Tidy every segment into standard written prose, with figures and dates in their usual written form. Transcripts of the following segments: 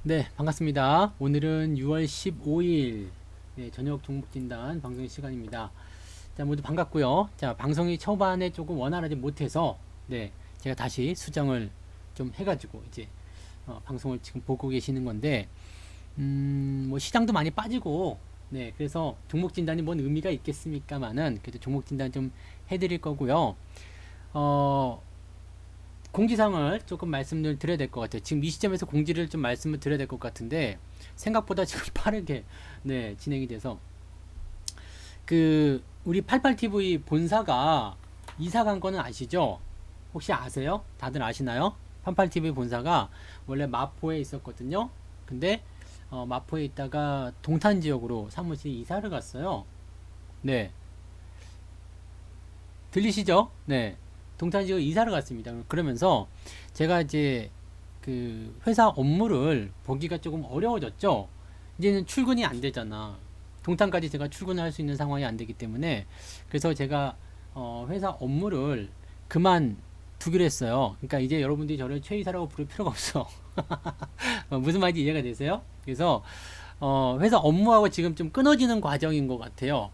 네, 반갑습니다. 오늘은 6월 15일 저녁 종목진단 방송 시간입니다. 자, 모두 반갑고요. 자, 방송이 초반에 조금 원활하지 못해서 제가 다시 수정을 좀 해가지고 이제 방송을 지금 보고 계시는 건데 뭐 시장도 많이 빠지고 그래서 종목 진단이 뭔 의미가 있겠습니까만은 그래도 종목 진단 좀 해드릴 거고요. 어, 공지사항을 조금 말씀을 드려야 될 것 같아요. 지금 이 시점에서 공지를 좀 말씀을 드려야 될 것 같은데 생각보다 지금 빠르게 진행이 돼서 우리 88TV 본사가 이사 간 거는 아시죠? 혹시 아세요? 다들 아시나요? 88TV 본사가 원래 마포에 있었거든요. 근데 마포에 있다가 동탄 지역으로 사무실 이사를 갔어요. 네. 들리시죠? 네. 동탄 지역 이사를 갔습니다. 그러면서 제가 이제 그 회사 업무를 보기가 조금 어려워졌죠. 이제는 출근이 안 되잖아. 동탄까지 제가 출근을 할 수 있는 상황이 안 되기 때문에 그래서 제가 회사 업무를 그만두기로 했어요. 그러니까 이제 여러분들이 저를 최이사라고 부를 필요가 없어. 무슨 말인지 이해가 되세요? 그래서 회사 업무하고 지금 좀 끊어지는 과정인 것 같아요.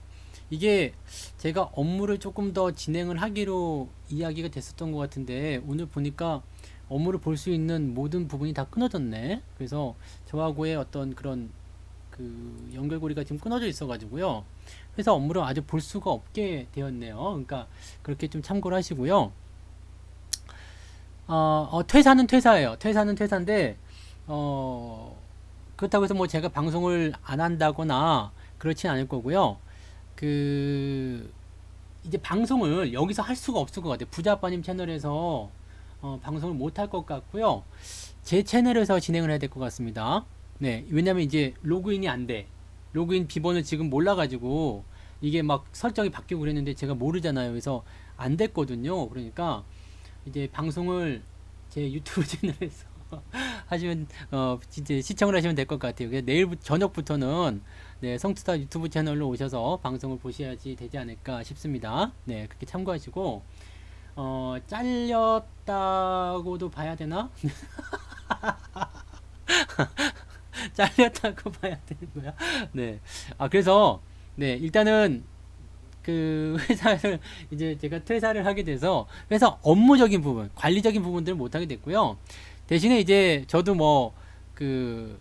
이게 제가 업무를 조금 더 진행을 하기로 이야기가 됐었던 것 같은데 오늘 보니까 업무를 볼 수 있는 모든 부분이 다 끊어졌네. 그래서 저하고의 어떤 그런 그 연결고리가 지금 끊어져 있어 가지고요. 회사 업무를 아주 볼 수가 없게 되었네요. 그러니까 그렇게 좀 참고를 하시고요. 퇴사는 퇴사예요. 퇴사는 퇴사인데 어, 그렇다고 해서 뭐 제가 방송을 안 한다거나 그렇진 않을 거고요. 그 이제 방송을 여기서 할 수가 없을 것 같아요. 부자빠님 채널에서 방송을 못 할 것 같고요. 제 채널에서 진행을 해야 될 것 같습니다. 네, 왜냐면 이제 로그인이 안 돼. 로그인 비번을 지금 몰라가지고 이게 막 설정이 바뀌고 그랬는데 제가 모르잖아요. 그래서 안 됐거든요. 그러니까 이제 방송을 제 유튜브 채널에서 하시면 진짜 시청을 하시면 될 것 같아요. 그래서 내일 저녁부터는 성투다 유튜브 채널로 오셔서 방송을 보셔야지 되지 않을까 싶습니다. 네, 그렇게 참고하시고 잘렸다고도 봐야 되나? 잘렸다고 봐야 되는 거야? 네. 그래서 일단은 그 회사를 이제 제가 퇴사를 하게 돼서 회사 업무적인 부분, 관리적인 부분들을 못 하게 됐고요. 대신에 이제 저도 뭐 그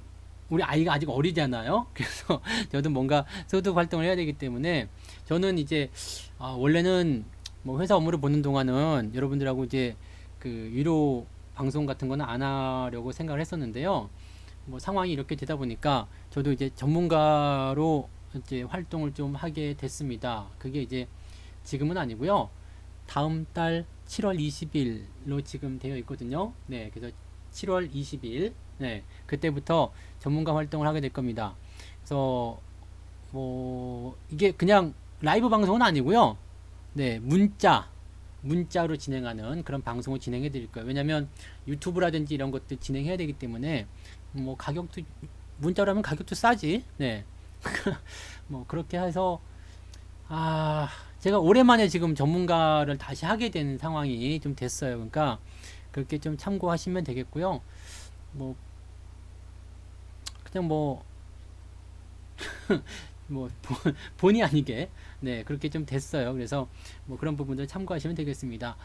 우리 아이가 아직 어리잖아요. 그래서 저도 뭔가 소득 활동을 해야 되기 때문에 저는 이제 원래는 뭐 회사 업무를 보는 동안은 여러분들하고 이제 그 위로 방송 같은 거는 안 하려고 생각을 했었는데요. 뭐 상황이 이렇게 되다 보니까 저도 이제 전문가로 이제 활동을 좀 하게 됐습니다. 그게 이제 지금은 아니고요. 다음 달 7월 20일로 지금 되어 있거든요. 네, 그래서 7월 20일, 그때부터 전문가 활동을 하게 될 겁니다. 그래서 뭐 이게 그냥 라이브 방송은 아니고요. 네, 문자로 진행하는 그런 방송을 진행해 드릴 거예요. 왜냐면 유튜브라든지 이런 것들 진행해야 되기 때문에 뭐 가격도 문자로 하면 가격도 싸지. 네. 뭐 그렇게 해서 제가 오랜만에 지금 전문가를 다시 하게 된 상황이 좀 됐어요. 그러니까 그렇게 좀 참고하시면 되겠고요. 뭐 그냥 뭐 본의 아니게 그렇게 좀 됐어요. 그래서 뭐 그런 부분들 참고하시면 되겠습니다.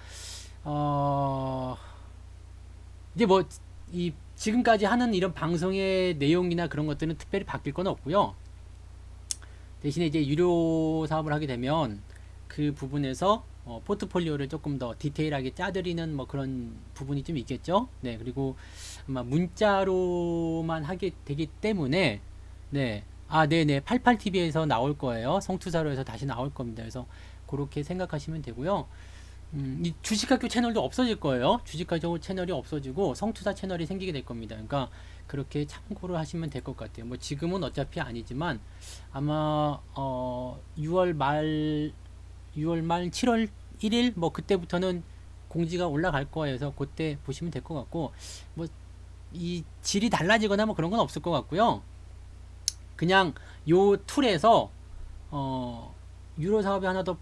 어, 이제 뭐 이 지금까지 하는 이런 방송의 내용이나 그런 것들은 특별히 바뀔 건 없고요. 대신에 이제 유료 사업을 하게 되면 그 부분에서 포트폴리오를 조금 더 디테일하게 짜드리는 뭐 그런 부분이 좀 있겠죠. 네, 그리고 아마 문자로만 하게 되기 때문에 네네 88TV에서 나올 거예요. 성투사로 해서 다시 나올 겁니다. 그래서 그렇게 생각하시면 되고요. 이 주식학교 채널도 없어질 거예요. 주식학교 채널이 없어지고 성투사 채널이 생기게 될 겁니다. 그러니까 그렇게 참고를 하시면 될 것 같아요. 뭐 지금은 어차피 아니지만 아마 6월 말 7월 1일 뭐 그때부터는 공지가 올라갈 거예요. 그래서 그때 보시면 될 것 같고 뭐 이 질이 달라지거나 뭐 그런 건 없을 것 같고요. 그냥 요 툴에서 유료 사업이 하나 더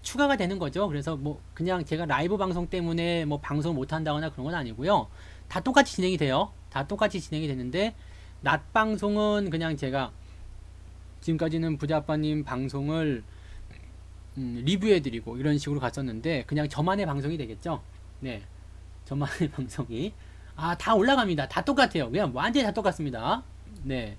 추가가 되는 거죠. 그래서 뭐 그냥 제가 라이브 방송 때문에 뭐 방송 못 한다거나 그런 건 아니고요. 다 똑같이 진행이 돼요. 다 똑같이 진행이 되는데 낮 방송은 그냥 제가 지금까지는 부자아빠님 방송을 리뷰해드리고 이런 식으로 갔었는데 그냥 저만의 방송이 되겠죠. 네, 저만의 방송이 다 올라갑니다. 다 똑같아요. 그냥 완전히 다 똑같습니다. 네,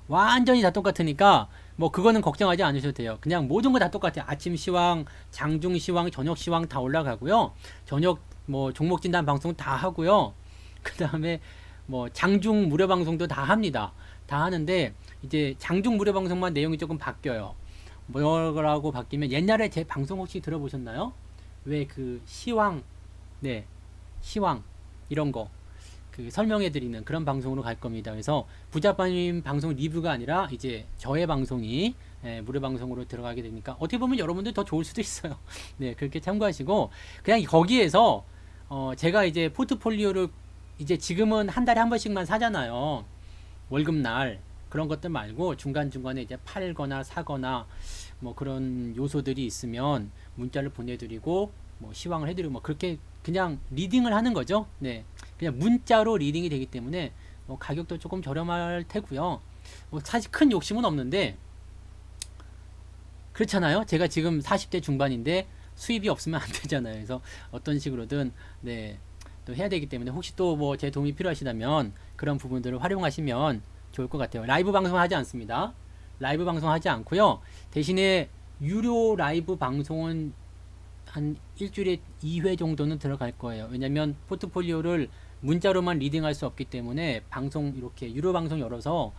완전히 다 똑같으니까 뭐 그거는 걱정하지 않으셔도 돼요. 그냥 모든 거 다 똑같아요. 아침 시황, 장중 시황, 저녁 시황 다 올라가고요. 저녁 뭐 종목 진단 방송 다 하고요. 그 다음에 뭐 장중 무료 방송도 다 합니다. 다 하는데 이제 장중 무료 방송만 내용이 조금 바뀌어요. 뭐라고 바뀌면 옛날에 제 방송 혹시 들어보셨나요? 왜 그 시황, 네, 시황 이런 거 그 설명해 드리는 그런 방송으로 갈 겁니다. 그래서 부자빠님 방송 리뷰가 아니라 이제 저의 방송이 무료 방송으로 들어가게 되니까 어떻게 보면 여러분들 더 좋을 수도 있어요. 네, 그렇게 참고하시고 그냥 거기에서 제가 이제 포트폴리오를 이제 지금은 한 달에 한 번씩만 사잖아요. 월급날 그런 것들 말고 중간중간에 이제 팔거나 사거나 뭐 그런 요소들이 있으면 문자를 보내드리고 뭐 시황을 해드리고 뭐 그렇게 그냥 리딩을 하는 거죠. 네, 그냥 문자로 리딩이 되기 때문에 뭐 가격도 조금 저렴할 테고요. 뭐 사실 큰 욕심은 없는데 그렇잖아요. 제가 지금 40대 중반인데 수입이 없으면 안 되잖아요. 그래서 어떤 식으로든 네, 또 해야 되기 때문에 혹시 또 뭐 제 도움이 필요하시다면 그런 부분들을 활용하시면 좋을 것 같아요. 라이브 방송 하지 않습니다. 라이브 방송 하지 않고요. 대신에 유료 라이브 방송은 한 일주일에 2회 정도는 들어갈 거예요. 왜냐면 포트폴리오를 문자로만 리딩할 수 없기 때문에 방송 이렇게 유료 방송 열어서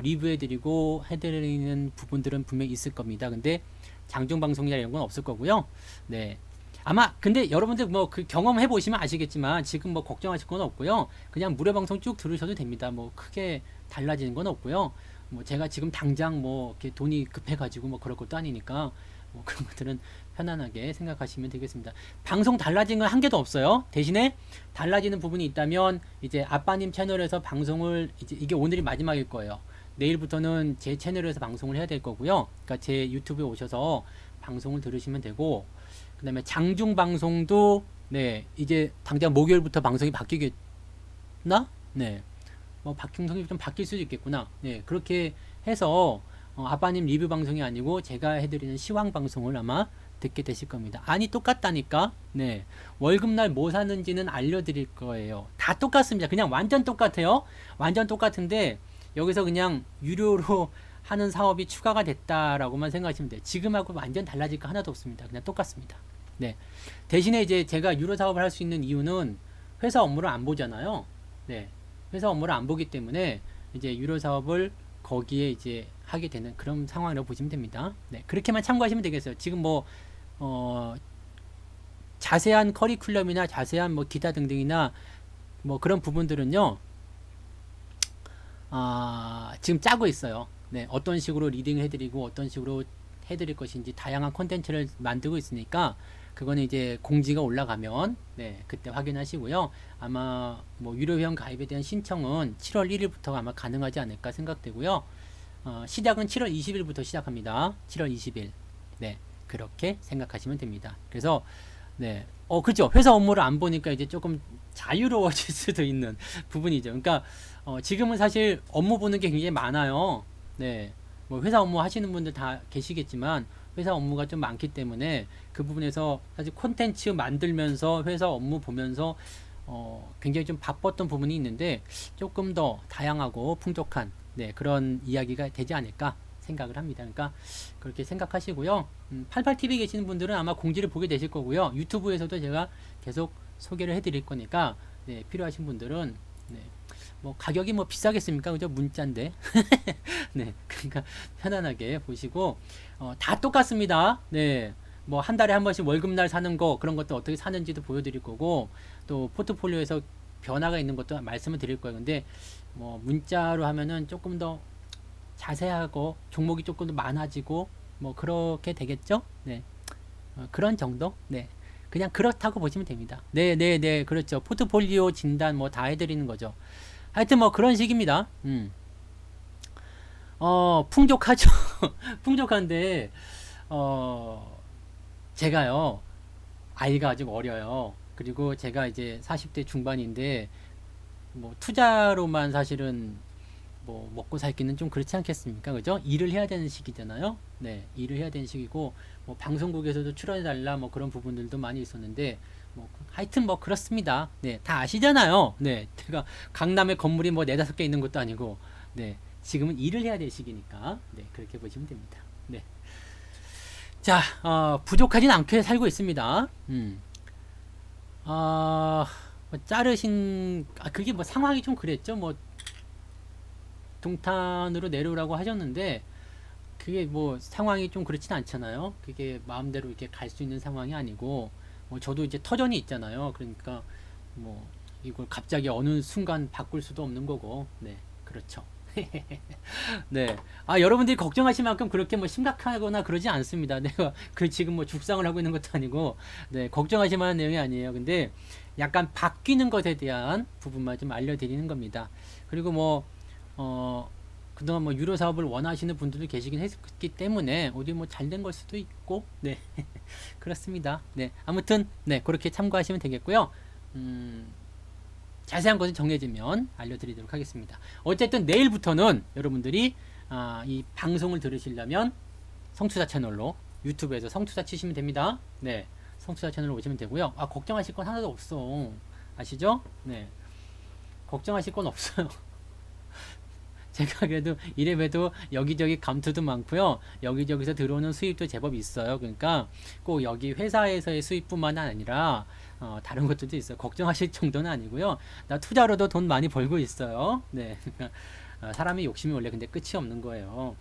리뷰해드리고 해드리는 부분들은 분명히 있을 겁니다. 근데 장중 방송이나 이런 건 없을 거고요. 네. 아마 근데 여러분들 뭐 그 경험해 보시면 아시겠지만 지금 뭐 걱정하실 건 없고요. 그냥 무료 방송 쭉 들으셔도 됩니다. 뭐 크게 달라지는 건 없고요. 뭐 제가 지금 당장 뭐 이렇게 돈이 급해가지고 뭐 그럴 것도 아니니까 뭐 그런 것들은 편안하게 생각하시면 되겠습니다. 방송 달라진 건 한 개도 없어요. 대신에 달라지는 부분이 있다면 이제 아빠님 채널에서 방송을 이제 이게 오늘이 마지막일 거예요. 내일부터는 제 채널에서 방송을 해야 될 거고요. 그러니까 제 유튜브에 오셔서 방송을 들으시면 되고 그 다음에 장중 방송도 네 이제 당장 목요일부터 방송이 바뀌겠나? 네. 뭐 방송이 좀 바뀔 수도 있겠구나. 네 그렇게 해서 아빠님 리뷰 방송이 아니고 제가 해드리는 시황 방송을 아마 듣게 되실 겁니다. 아니 똑같다니까. 네 월급날 뭐 사는지는 알려드릴 거예요. 다 똑같습니다. 그냥 완전 똑같아요. 완전 똑같은데 여기서 그냥 유료로 하는 사업이 추가가 됐다라고만 생각하시면 돼요. 지금하고 완전 달라질 거 하나도 없습니다. 그냥 똑같습니다. 네 대신에 이제 제가 유료 사업을 할 수 있는 이유는 회사 업무를 안 보잖아요. 네 회사 업무를 안 보기 때문에 이제 유료 사업을 거기에 이제 하게 되는 그런 상황이라고 보시면 됩니다. 네, 그렇게만 참고하시면 되겠어요. 지금 뭐 자세한 커리큘럼이나 자세한 뭐 기타 등등이나 뭐 그런 부분들은요. 지금 짜고 있어요. 네, 어떤 식으로 리딩을 해드리고 어떤 식으로 해드릴 것인지 다양한 콘텐츠를 만들고 있으니까 그거는 이제 공지가 올라가면 네 그때 확인하시고요. 아마 뭐 유료 회원 가입에 대한 신청은 7월 1일부터 아마 가능하지 않을까 생각되고요. 시작은 7월 20일부터 시작합니다. 7월 20일. 네 그렇게 생각하시면 됩니다. 그래서 네 그죠. 회사 업무를 안 보니까 이제 조금 자유로워질 수도 있는 부분이죠. 그러니까 지금은 사실 업무 보는 게 굉장히 많아요. 네. 뭐 회사 업무 하시는 분들 다 계시겠지만 회사 업무가 좀 많기 때문에 그 부분에서 사실 콘텐츠 만들면서 회사 업무 보면서 굉장히 좀 바빴던 부분이 있는데 조금 더 다양하고 풍족한 네, 그런 이야기가 되지 않을까 생각을 합니다. 그러니까 그렇게 생각하시고요. 88TV 계시는 분들은 아마 공지를 보게 되실 거고요. 유튜브에서도 제가 계속 소개를 해드릴 거니까 네, 필요하신 분들은 네, 뭐 가격이 뭐 비싸겠습니까? 그죠? 문자인데. 네, 그러니까 편안하게 보시고 다 똑같습니다. 네, 뭐 한 달에 한 번씩 월급날 사는 거 그런 것도 어떻게 사는지도 보여드릴 거고 또 포트폴리오에서 변화가 있는 것도 말씀을 드릴 거예요. 근데 뭐 문자로 하면은 조금 더 자세하고 종목이 조금 더 많아지고 뭐 그렇게 되겠죠? 네, 그런 정도? 네. 그냥 그렇다고 보시면 됩니다. 네, 네, 네, 그렇죠. 포트폴리오 진단 뭐 다 해드리는 거죠. 하여튼 뭐 그런 식입니다. 풍족하죠. 풍족한데, 제가요, 아이가 아직 어려요. 그리고 제가 이제 40대 중반인데, 뭐 투자로만 사실은 뭐 먹고 살기는 좀 그렇지 않겠습니까? 그죠? 일을 해야 되는 시기잖아요. 네, 일을 해야 되는 시기고 뭐 방송국에서도 출연해 달라 뭐 그런 부분들도 많이 있었는데 뭐 하여튼 뭐 그렇습니다. 네, 다 아시잖아요. 네, 제가 강남에 건물이 뭐 네다섯 개 있는 것도 아니고 네, 지금은 일을 해야 될 시기니까 네, 그렇게 보시면 됩니다. 네. 자, 부족하진 않게 살고 있습니다. 뭐 자르신, 그게 뭐 상황이 좀 그랬죠. 뭐, 동탄으로 내려오라고 하셨는데, 그게 뭐 상황이 좀 그렇진 않잖아요. 그게 마음대로 이렇게 갈 수 있는 상황이 아니고, 뭐 저도 이제 터전이 있잖아요. 그러니까 뭐 이걸 갑자기 어느 순간 바꿀 수도 없는 거고, 네, 그렇죠. 네. 여러분들이 걱정하실 만큼 그렇게 뭐 심각하거나 그러지 않습니다. 내가 그 지금 뭐 죽상을 하고 있는 것도 아니고, 네, 걱정하실 만한 내용이 아니에요. 근데 약간 바뀌는 것에 대한 부분만 좀 알려드리는 겁니다. 그리고 뭐, 그동안 뭐 유료 사업을 원하시는 분들도 계시긴 했기 때문에 어디 뭐 잘 된 걸 수도 있고, 네. 그렇습니다. 네. 아무튼, 네, 그렇게 참고하시면 되겠고요. 자세한 것은 정해지면 알려드리도록 하겠습니다. 어쨌든 내일부터는 여러분들이 이 방송을 들으시려면 성투사 채널로 유튜브에서 성투사 치시면 됩니다. 네, 성투사 채널로 오시면 되고요. 걱정하실 건 하나도 없어. 아시죠? 네, 걱정하실 건 없어요. 제가 그래도 이래봬도 여기저기 감투도 많고요. 여기저기서 들어오는 수입도 제법 있어요. 그러니까 꼭 여기 회사에서의 수입뿐만 아니라 다른 것들도 있어요. 걱정하실 정도는 아니고요. 나 투자로도 돈 많이 벌고 있어요. 네. 사람의 욕심이 원래 근데 끝이 없는 거예요.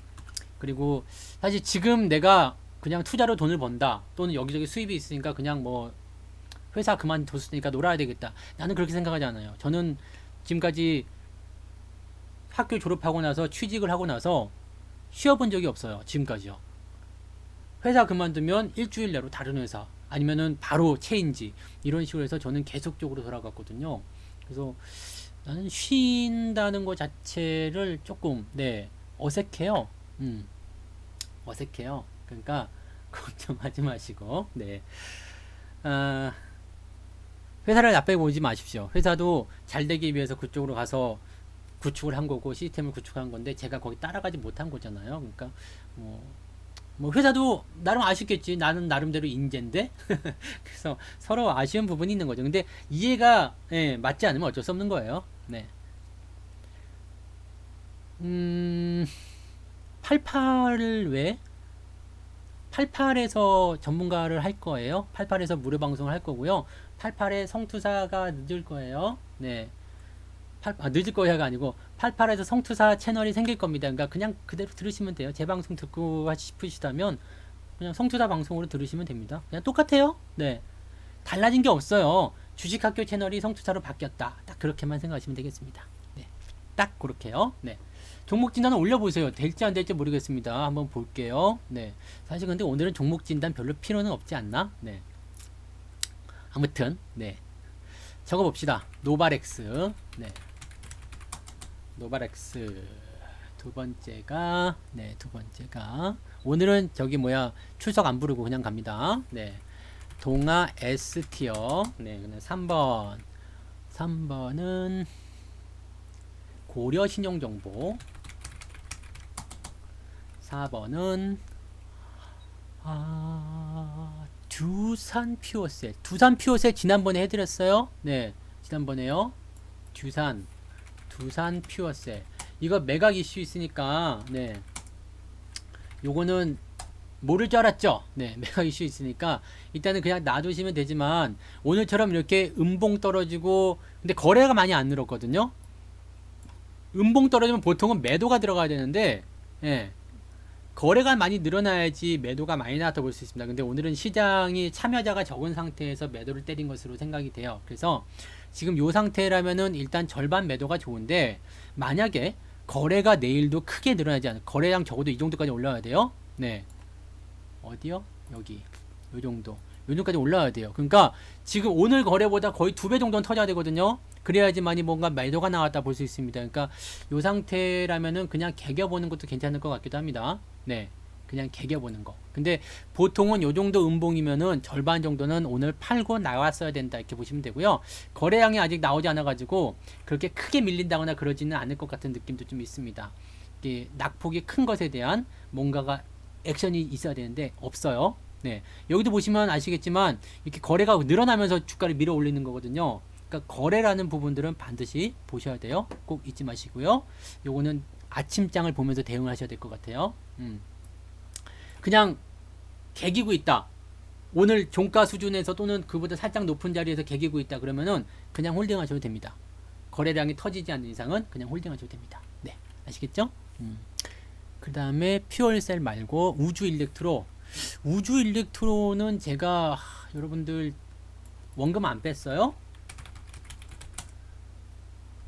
그리고 사실 지금 내가 그냥 투자로 돈을 번다. 또는 여기저기 수입이 있으니까 그냥 뭐 회사 그만뒀으니까 놀아야 되겠다. 나는 그렇게 생각하지 않아요. 저는 지금까지 학교 졸업하고 나서 취직을 하고 나서 쉬어본 적이 없어요. 지금까지요. 회사 그만두면 일주일 내로 다른 회사 아니면은 바로 체인지 이런 식으로 해서 저는 계속적으로 돌아갔거든요. 그래서 나는 쉰다는 것 자체를 조금 네 어색해요. 어색해요. 그러니까 걱정하지 마시고 네 회사를 나쁘게 보지 마십시오. 회사도 잘 되기 위해서 그쪽으로 가서 구축을 한 거고 시스템을 구축한 건데 제가 거기 따라가지 못한 거잖아요. 그러니까 뭐 회사도 나름 아쉽겠지. 나는 나름대로 인재인데 그래서 서로 아쉬운 부분이 있는 거죠. 근데 이해가 맞지 않으면 어쩔 수 없는 거예요. 네. 88을 왜? 88에서 전문가를 할 거예요. 88에서 무료 방송을 할 거고요. 88에 성투사가 늦을 거예요. 네. 늦을 거야가 아니고 88에서 성투사 채널이 생길 겁니다. 그러니까 그냥 그대로 들으시면 돼요. 제 방송 듣고 싶으시다면 그냥 성투사 방송으로 들으시면 됩니다. 그냥 똑같아요. 네. 달라진 게 없어요. 주식학교 채널이 성투사로 바뀌었다. 딱 그렇게만 생각하시면 되겠습니다. 네. 딱 그렇게요. 네. 종목 진단을 올려보세요. 될지 안 될지 모르겠습니다. 한번 볼게요. 네. 사실 근데 오늘은 종목 진단 별로 필요는 없지 않나? 네. 아무튼, 네. 적어봅시다. 노바렉스. 네. 노바렉스. 두 번째가, 오늘은 저기 뭐야, 출석 안 부르고 그냥 갑니다. 네. 동아 S티어. 네. 3번. 3번은 고려 신용정보. 4번은 두산 퓨어셀. 두산 퓨어셀 지난번에 해드렸어요. 네, 지난번에요. 두산 퓨어셀. 이거 매각 이슈 있으니까 네, 요거는 모를 줄 알았죠. 네, 매각 이슈 있으니까 일단은 그냥 놔두시면 되지만 오늘처럼 이렇게 음봉 떨어지고 근데 거래가 많이 안 늘었거든요. 음봉 떨어지면 보통은 매도가 들어가야 되는데 예. 거래가 많이 늘어나야지 매도가 많이 나왔다 볼 수 있습니다. 근데 오늘은 시장이 참여자가 적은 상태에서 매도를 때린 것으로 생각이 돼요. 그래서 지금 이 상태라면은 일단 절반 매도가 좋은데 만약에 거래가 내일도 크게 늘어나지 않아요. 거래량 적어도 이 정도까지 올라와야 돼요. 네. 어디요? 여기. 요 정도. 요 정도까지 올라와야 돼요. 그러니까 지금 오늘 거래보다 거의 2배 정도는 터져야 되거든요. 그래야지만이 뭔가 매도가 나왔다 볼 수 있습니다. 그러니까 요 상태라면은 그냥 개겨보는 것도 괜찮을 것 같기도 합니다. 네. 그냥 개겨보는 거. 근데 보통은 요 정도 음봉이면은 절반 정도는 오늘 팔고 나왔어야 된다 이렇게 보시면 되고요. 거래량이 아직 나오지 않아 가지고 그렇게 크게 밀린다거나 그러지는 않을 것 같은 느낌도 좀 있습니다. 이게 낙폭이 큰 것에 대한 뭔가가 액션이 있어야 되는데 없어요. 네. 여기도 보시면 아시겠지만 이렇게 거래가 늘어나면서 주가를 밀어 올리는 거거든요. 그러니까 거래라는 부분들은 반드시 보셔야 돼요. 꼭 잊지 마시고요. 요거는 아침장을 보면서 대응하셔야 될 것 같아요. 그냥 개기고 있다. 오늘 종가 수준에서 또는 그보다 살짝 높은 자리에서 개기고 있다. 그러면은 그냥 홀딩하셔도 됩니다. 거래량이 터지지 않는 이상은 그냥 홀딩하셔도 됩니다. 네. 아시겠죠? 그 다음에 퓨얼셀 말고 우주 일렉트로. 우주 일렉트로는 제가 여러분들 원금 안 뺐어요?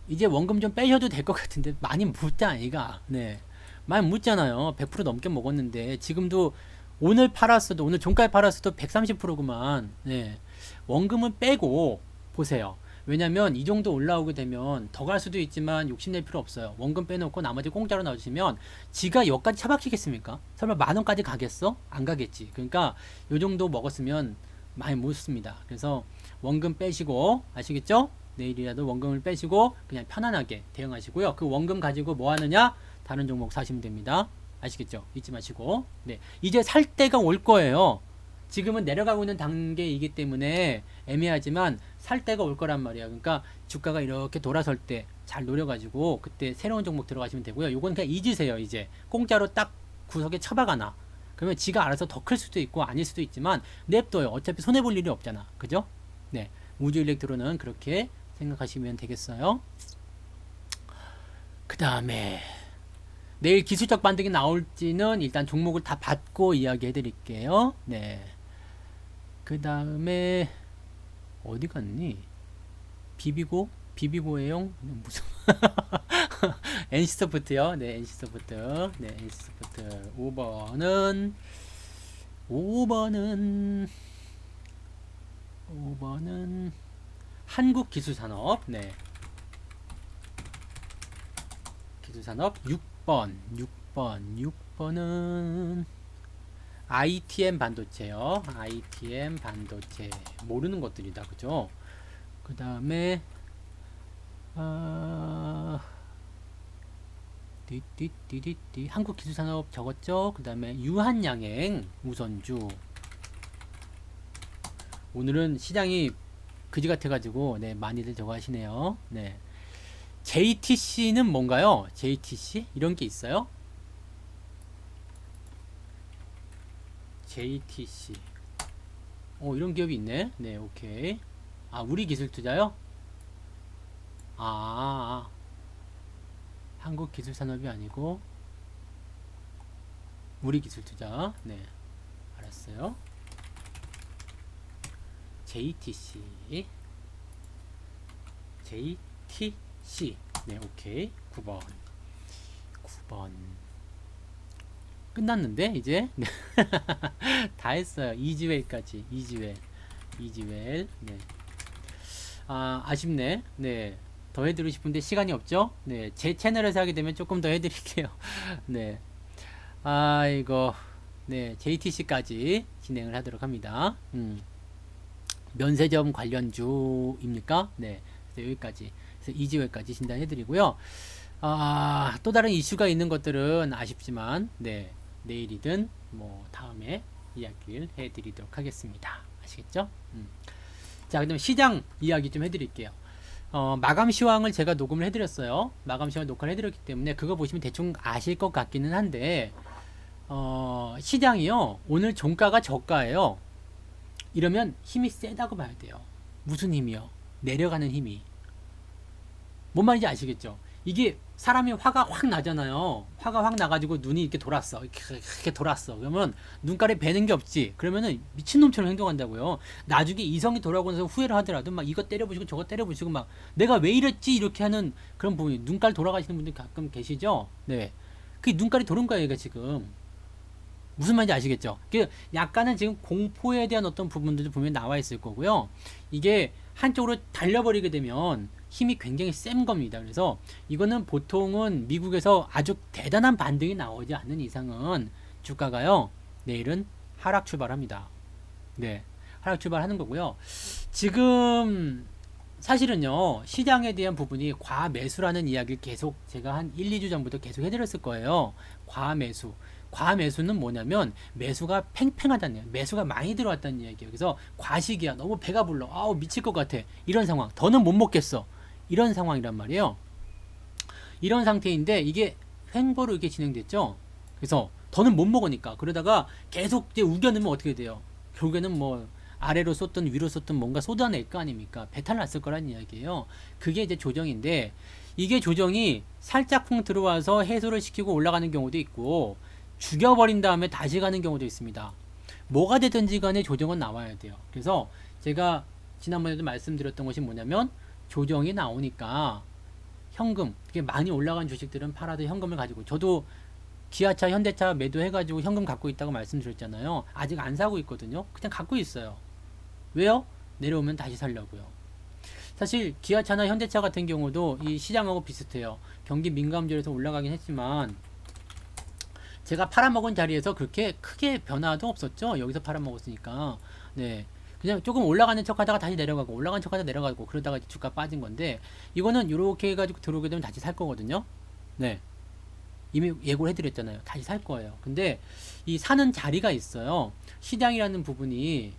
이제 원금 좀 빼셔도 될 것 같은데 많이 묻지 아이가. 네. 많이 묻잖아요. 100% 넘게 먹었는데 지금도 오늘 팔았어도 오늘 종가에 팔았어도 130%구만. 네. 원금은 빼고 보세요. 왜냐면 이 정도 올라오게 되면 더 갈 수도 있지만 욕심낼 필요 없어요. 원금 빼놓고 나머지 공짜로 넣어주시면 지가 여기까지 처박히겠습니까? 설마 10,000원까지 가겠어? 안 가겠지. 그러니까 요 정도 먹었으면 많이 못 씁니다. 그래서 원금 빼시고 아시겠죠? 내일이라도 원금을 빼시고 그냥 편안하게 대응하시고요. 그 원금 가지고 뭐 하느냐? 다른 종목 사시면 됩니다. 아시겠죠? 잊지 마시고. 네. 이제 살 때가 올 거예요. 지금은 내려가고 있는 단계이기 때문에 애매하지만 살 때가 올 거란 말이야. 그러니까 주가가 이렇게 돌아설 때 잘 노려가지고 그때 새로운 종목 들어가시면 되고요. 요건 그냥 잊으세요. 이제 공짜로 딱 구석에 처박아놔. 그러면 지가 알아서 더 클 수도 있고 아닐 수도 있지만 냅둬요. 어차피 손해볼 일이 없잖아. 그죠? 네. 우주 일렉트로는 그렇게 생각하시면 되겠어요. 그 다음에 내일 기술적 반등이 나올지는 일단 종목을 다 받고 이야기해 드릴게요. 네. 그 다음에 어디 갔니? 비비고예요? 무슨 NC소프트요. 네, NC소프트. 네, NC소프트. 5번은 한국기술산업. 네. 기술산업 6번은 ITM 반도체요. ITM 반도체. 모르는 것들이다. 그죠? 그 다음에, 한국기술산업 적었죠? 그 다음에 유한양행 우선주. 오늘은 시장이 그지 같아가지고, 네, 많이들 저거 하시네요. 네. JTC는 뭔가요? JTC? 이런 게 있어요? JTC. 이런 기업이 있네. 네, 오케이. 아, 우리기술투자요? 한국기술산업이 아니고 우리기술투자. 네, 알았어요. JTC. 네, 오케이. 9번. 끝났는데 이제 다 했어요. 이지웰까지. 이지웰. 네. 아쉽네. 네. 더 해드리고 싶은데 시간이 없죠. 네. 제 채널에서 하게 되면 조금 더 해드릴게요. 네. 이거 네. JTC까지 진행을 하도록 합니다. 면세점 관련주입니까? 네. 그래서 여기까지. 그래서 이지웰까지 진단해드리고요. 또 다른 이슈가 있는 것들은 아쉽지만, 네. 내일이든 뭐 다음에 이야기를 해드리도록 하겠습니다. 아시겠죠? 자, 그다음 시장 이야기 좀 해드릴게요. 마감 시황을 제가 녹음을 해드렸어요. 마감 시황 녹화를 해드렸기 때문에 그거 보시면 대충 아실 것 같기는 한데, 시장이요. 오늘 종가가 저가예요. 이러면 힘이 세다고 봐야 돼요. 무슨 힘이요? 내려가는 힘이. 뭔 말인지 아시겠죠? 이게 사람이 화가 확 나잖아요. 화가 확 나가지고 눈이 이렇게 돌았어. 이렇게 돌았어. 그러면 눈깔에 배는 게 없지. 그러면은 미친놈처럼 행동한다고요. 나중에 이성이 돌아오고 나서 후회를 하더라도 막 이거 때려부시고 저거 때려부시고 막 내가 왜 이랬지? 이렇게 하는 그런 부분이 눈깔 돌아가시는 분들 가끔 계시죠? 네. 그게 눈깔이 도는 거예요, 얘가 지금. 무슨 말인지 아시겠죠? 약간은 지금 공포에 대한 어떤 부분들도 분명히 나와 있을 거고요. 이게 한쪽으로 달려버리게 되면 힘이 굉장히 센 겁니다. 그래서 이거는 보통은 미국에서 아주 대단한 반등이 나오지 않는 이상은 주가가요, 내일은 하락 출발합니다. 네, 하락 출발하는 거고요. 지금 사실은요, 시장에 대한 부분이 과매수라는 이야기를 계속 제가 한 1, 2주 전부터 계속 해드렸을 거예요. 과매수. 과매수는 뭐냐면 매수가 팽팽하다는 얘기예요. 매수가 많이 들어왔다는 얘기예요. 그래서 과식이야. 너무 배가 불러. 아우 미칠 것 같아. 이런 상황. 더는 못 먹겠어. 이런 상황이란 말이에요. 이런 상태인데 이게 횡보로 이렇게 진행됐죠. 그래서 더는 못 먹으니까 그러다가 계속 이제 우겨넣으면 어떻게 돼요? 결국에는 뭐 아래로 쏟든 위로 쏟든 뭔가 쏟아낼 거 아닙니까? 배탈 났을 거란 이야기예요. 그게 이제 조정인데 이게 조정이 살짝쿵 들어와서 해소를 시키고 올라가는 경우도 있고 죽여버린 다음에 다시 가는 경우도 있습니다. 뭐가 되든지 간에 조정은 나와야 돼요. 그래서 제가 지난번에도 말씀드렸던 것이 뭐냐면 조정이 나오니까 현금, 그게 많이 올라간 주식들은 팔아도 현금을 가지고, 저도 기아차, 현대차 매도해가지고 현금 갖고 있다고 말씀드렸잖아요. 아직 안 사고 있거든요. 그냥 갖고 있어요. 왜요? 내려오면 다시 살려고요. 사실 기아차나 현대차 같은 경우도 이 시장하고 비슷해요. 경기 민감주에서 올라가긴 했지만 제가 팔아먹은 자리에서 그렇게 크게 변화도 없었죠. 여기서 팔아먹었으니까. 네. 그냥 조금 올라가는 척 하다가 다시 내려가고 올라가는 척 하다가 내려가고 그러다가 주가 빠진 건데 이거는 이렇게 해가지고 들어오게 되면 다시 살 거거든요. 네. 이미 예고를 해드렸잖아요. 다시 살 거예요. 근데 이 사는 자리가 있어요. 시장이라는 부분이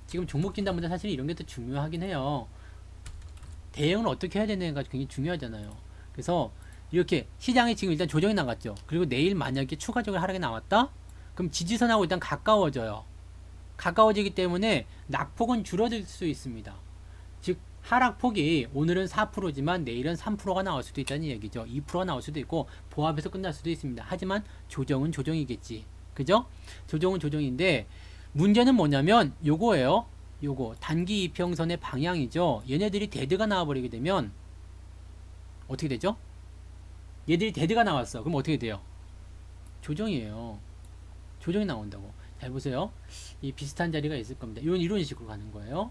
지금 종목 진단보다 사실 이런 게 더 중요하긴 해요. 대응을 어떻게 해야 되는가 굉장히 중요하잖아요. 그래서 이렇게 시장이 지금 일단 조정이 나갔죠. 그리고 내일 만약에 추가적으로 하락이 나왔다? 그럼 지지선하고 일단 가까워져요. 가까워지기 때문에 낙폭은 줄어들 수 있습니다. 즉 하락폭이 오늘은 4%지만 내일은 3%가 나올 수도 있다는 얘기죠. 2%가 나올 수도 있고 보합에서 끝날 수도 있습니다. 하지만 조정은 조정이겠지. 그죠? 조정은 조정인데 문제는 뭐냐면 요거예요. 요거 단기 이평선의 방향이죠. 얘네들이 데드가 나와버리게 되면 어떻게 되죠? 얘들이 데드가 나왔어. 그럼 어떻게 돼요? 조정이에요. 조정이 나온다고. 잘 보세요. 이 비슷한 자리가 있을 겁니다. 이런 식으로 가는 거예요.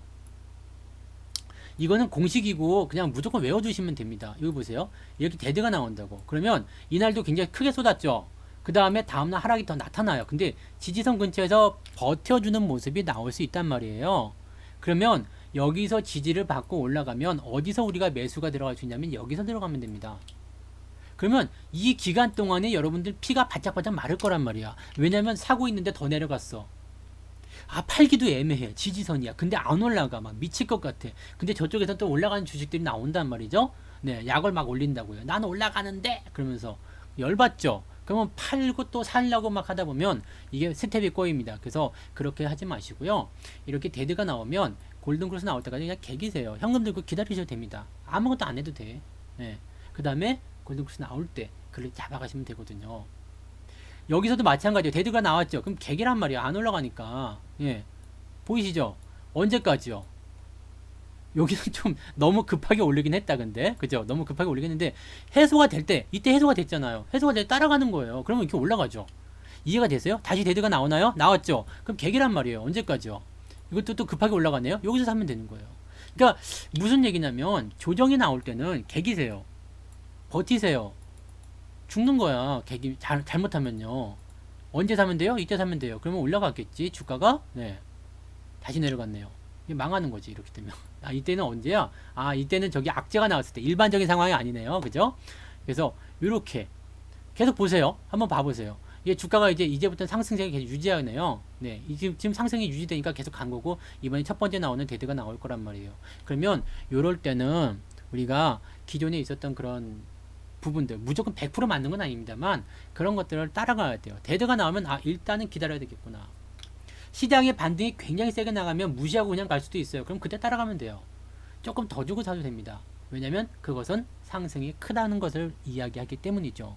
이거는 공식이고 그냥 무조건 외워두시면 됩니다. 여기 보세요. 이렇게 데드가 나온다고. 그러면 이날도 굉장히 크게 쏟았죠. 그 다음에 다음날 하락이 더 나타나요. 근데 지지선 근처에서 버텨주는 모습이 나올 수 있단 말이에요. 그러면 여기서 지지를 받고 올라가면 어디서 우리가 매수가 들어갈 수 있냐면 여기서 들어가면 됩니다. 그러면 이 기간 동안에 여러분들 피가 바짝바짝 마를 거란 말이야. 왜냐면 사고 있는데 더 내려갔어. 아 팔기도 애매해. 지지선이야. 근데 안 올라가. 막 미칠 것 같아. 근데 저쪽에서 또 올라가는 주식들이 나온단 말이죠. 네, 약을 막 올린다고요. 나는 올라가는데 그러면서 열받죠. 그러면 팔고 또 살려고 막 하다 보면 이게 스텝이 꼬입니다. 그래서 그렇게 하지 마시고요. 이렇게 데드가 나오면 골든크로스 나올 때까지 그냥 개기세요. 현금 들고 기다리셔도 됩니다. 아무것도 안 해도 돼. 네. 그 다음에 골든크로스 나올 때 그걸 잡아가시면 되거든요. 여기서도 마찬가지예요. 데드가 나왔죠. 그럼 개기란 말이야. 안 올라가니까. 예. 보이시죠? 언제까지요? 여기는 좀 너무 급하게 올리긴 했다 근데 그죠? 너무 급하게 올리긴 했는데 해소가 될 때 이때 해소가 됐잖아요. 해소가 될 때 따라가는 거예요. 그러면 이렇게 올라가죠. 이해가 되세요? 다시 데드가 나오나요? 나왔죠. 그럼 개기란 말이에요. 언제까지요? 이것도 또 급하게 올라가네요. 여기서 사면 되는 거예요. 그러니까 무슨 얘기냐면 조정이 나올 때는 개기세요. 버티세요. 죽는 거야. 개기 잘못하면요. 언제 사면 돼요? 이때 사면 돼요. 그러면 올라갔겠지 주가가. 네. 다시 내려갔네요. 이게 망하는 거지 이렇게 되면. 아 이때는 언제야? 아 이때는 저기 악재가 나왔을 때 일반적인 상황이 아니네요. 그죠? 그래서 이렇게 계속 보세요. 한번 봐보세요. 이게 주가가 이제부터 상승세가 계속 유지하네요. 네, 지금 상승이 유지되니까 계속 간 거고 이번에 첫 번째 나오는 데드가 나올 거란 말이에요. 그러면 요럴 때는 우리가 기존에 있었던 그런 부분들 무조건 100% 맞는 건 아닙니다만 그런 것들을 따라가야 돼요. 데드가 나오면 아 일단은 기다려야 되겠구나. 시장의 반등이 굉장히 세게 나가면 무시하고 그냥 갈 수도 있어요. 그럼 그때 따라가면 돼요. 조금 더 주고 사도 됩니다. 왜냐면 그것은 상승이 크다는 것을 이야기하기 때문이죠.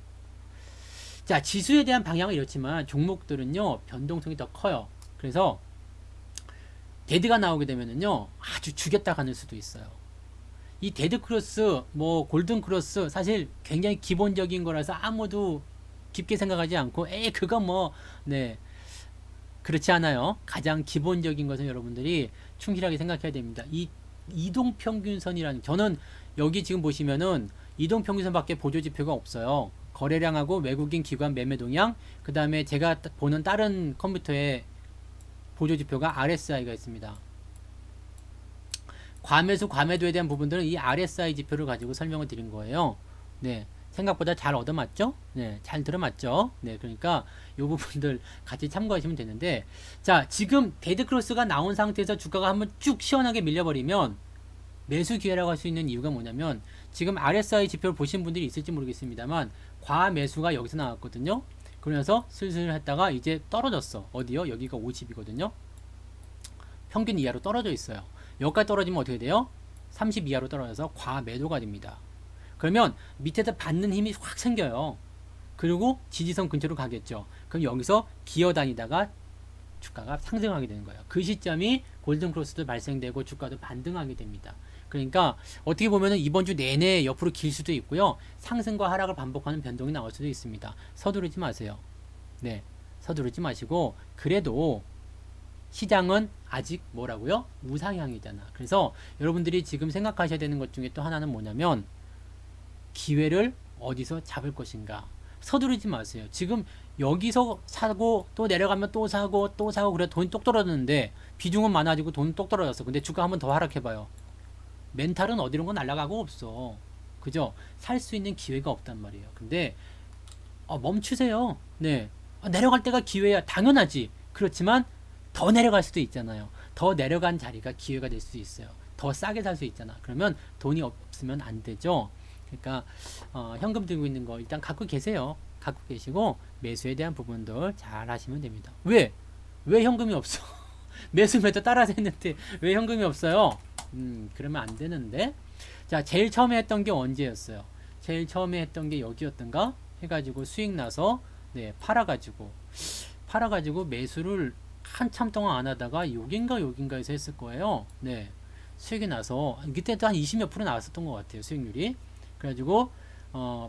자, 지수에 대한 방향은 이렇지만 종목들은요 변동성이 더 커요. 그래서 데드가 나오게 되면은요 아주 죽였다 가는 수도 있어요. 이 데드 크로스, 뭐 골든 크로스 사실 굉장히 기본적인 거라서 아무도 깊게 생각하지 않고 에이 그거 뭐 네 그렇지 않아요. 가장 기본적인 것은 여러분들이 충실하게 생각해야 됩니다. 이 이동평균선이라는 저는 여기 지금 보시면은 이동평균선밖에 보조지표가 없어요. 거래량하고 외국인 기관 매매 동향, 그 다음에 제가 보는 다른 컴퓨터의 보조지표가 RSI가 있습니다. 과매수, 과매도에 대한 부분들은 이 RSI 지표를 가지고 설명을 드린 거예요. 네. 생각보다 잘 얻어맞죠? 네. 잘 들어맞죠? 네. 그러니까 이 부분들 같이 참고하시면 되는데, 자, 지금 데드크로스가 나온 상태에서 주가가 한번 쭉 시원하게 밀려버리면 매수 기회라고 할 수 있는 이유가 뭐냐면, 지금 RSI 지표를 보신 분들이 있을지 모르겠습니다만, 과매수가 여기서 나왔거든요. 그러면서 슬슬 했다가 이제 떨어졌어. 어디요? 여기가 50이거든요. 평균 이하로 떨어져 있어요. 여기까지 떨어지면 어떻게 돼요? 30 이하로 떨어져서 과매도가 됩니다. 그러면 밑에서 받는 힘이 확 생겨요. 그리고 지지선 근처로 가겠죠. 그럼 여기서 기어다니다가 주가가 상승하게 되는 거예요. 그 시점이 골든크로스도 발생되고 주가도 반등하게 됩니다. 그러니까 어떻게 보면은 이번 주 내내 옆으로 길 수도 있고요. 상승과 하락을 반복하는 변동이 나올 수도 있습니다. 서두르지 마세요. 네, 서두르지 마시고, 그래도 시장은 아직 뭐라고요? 우상향이잖아. 그래서 여러분들이 지금 생각하셔야 되는 것 중에 또 하나는 뭐냐면, 기회를 어디서 잡을 것인가. 서두르지 마세요. 지금 여기서 사고 또 내려가면 또 사고 또 사고, 그래 돈이 똑 떨어졌는데 비중은 많아지고 돈은 똑 떨어졌어. 근데 주가 한번 더 하락해봐요. 멘탈은 어디론가 날아가고 없어. 그죠? 살 수 있는 기회가 없단 말이에요. 근데 멈추세요. 네. 내려갈 때가 기회야. 당연하지. 그렇지만 더 내려갈 수도 있잖아요. 더 내려간 자리가 기회가 될 수 있어요. 더 싸게 살 수 있잖아. 그러면 돈이 없으면 안 되죠. 그러니까 현금 들고 있는 거 일단 갖고 계세요. 갖고 계시고 매수에 대한 부분들 잘 하시면 됩니다. 왜 현금이 없어? 매수 매도 따라서 했는데 왜 현금이 없어요? 그러면 안 되는데. 자, 제일 처음에 했던 게 언제였어요? 제일 처음에 했던 게 여기였던가 해가지고 수익 나서 네, 팔아가지고 매수를 한참 동안 안 하다가 여긴가에서 했을 거예요. 네, 수익이 나서 그때도 한 20몇 프로 나왔었던 것 같아요, 수익률이. 그래가지고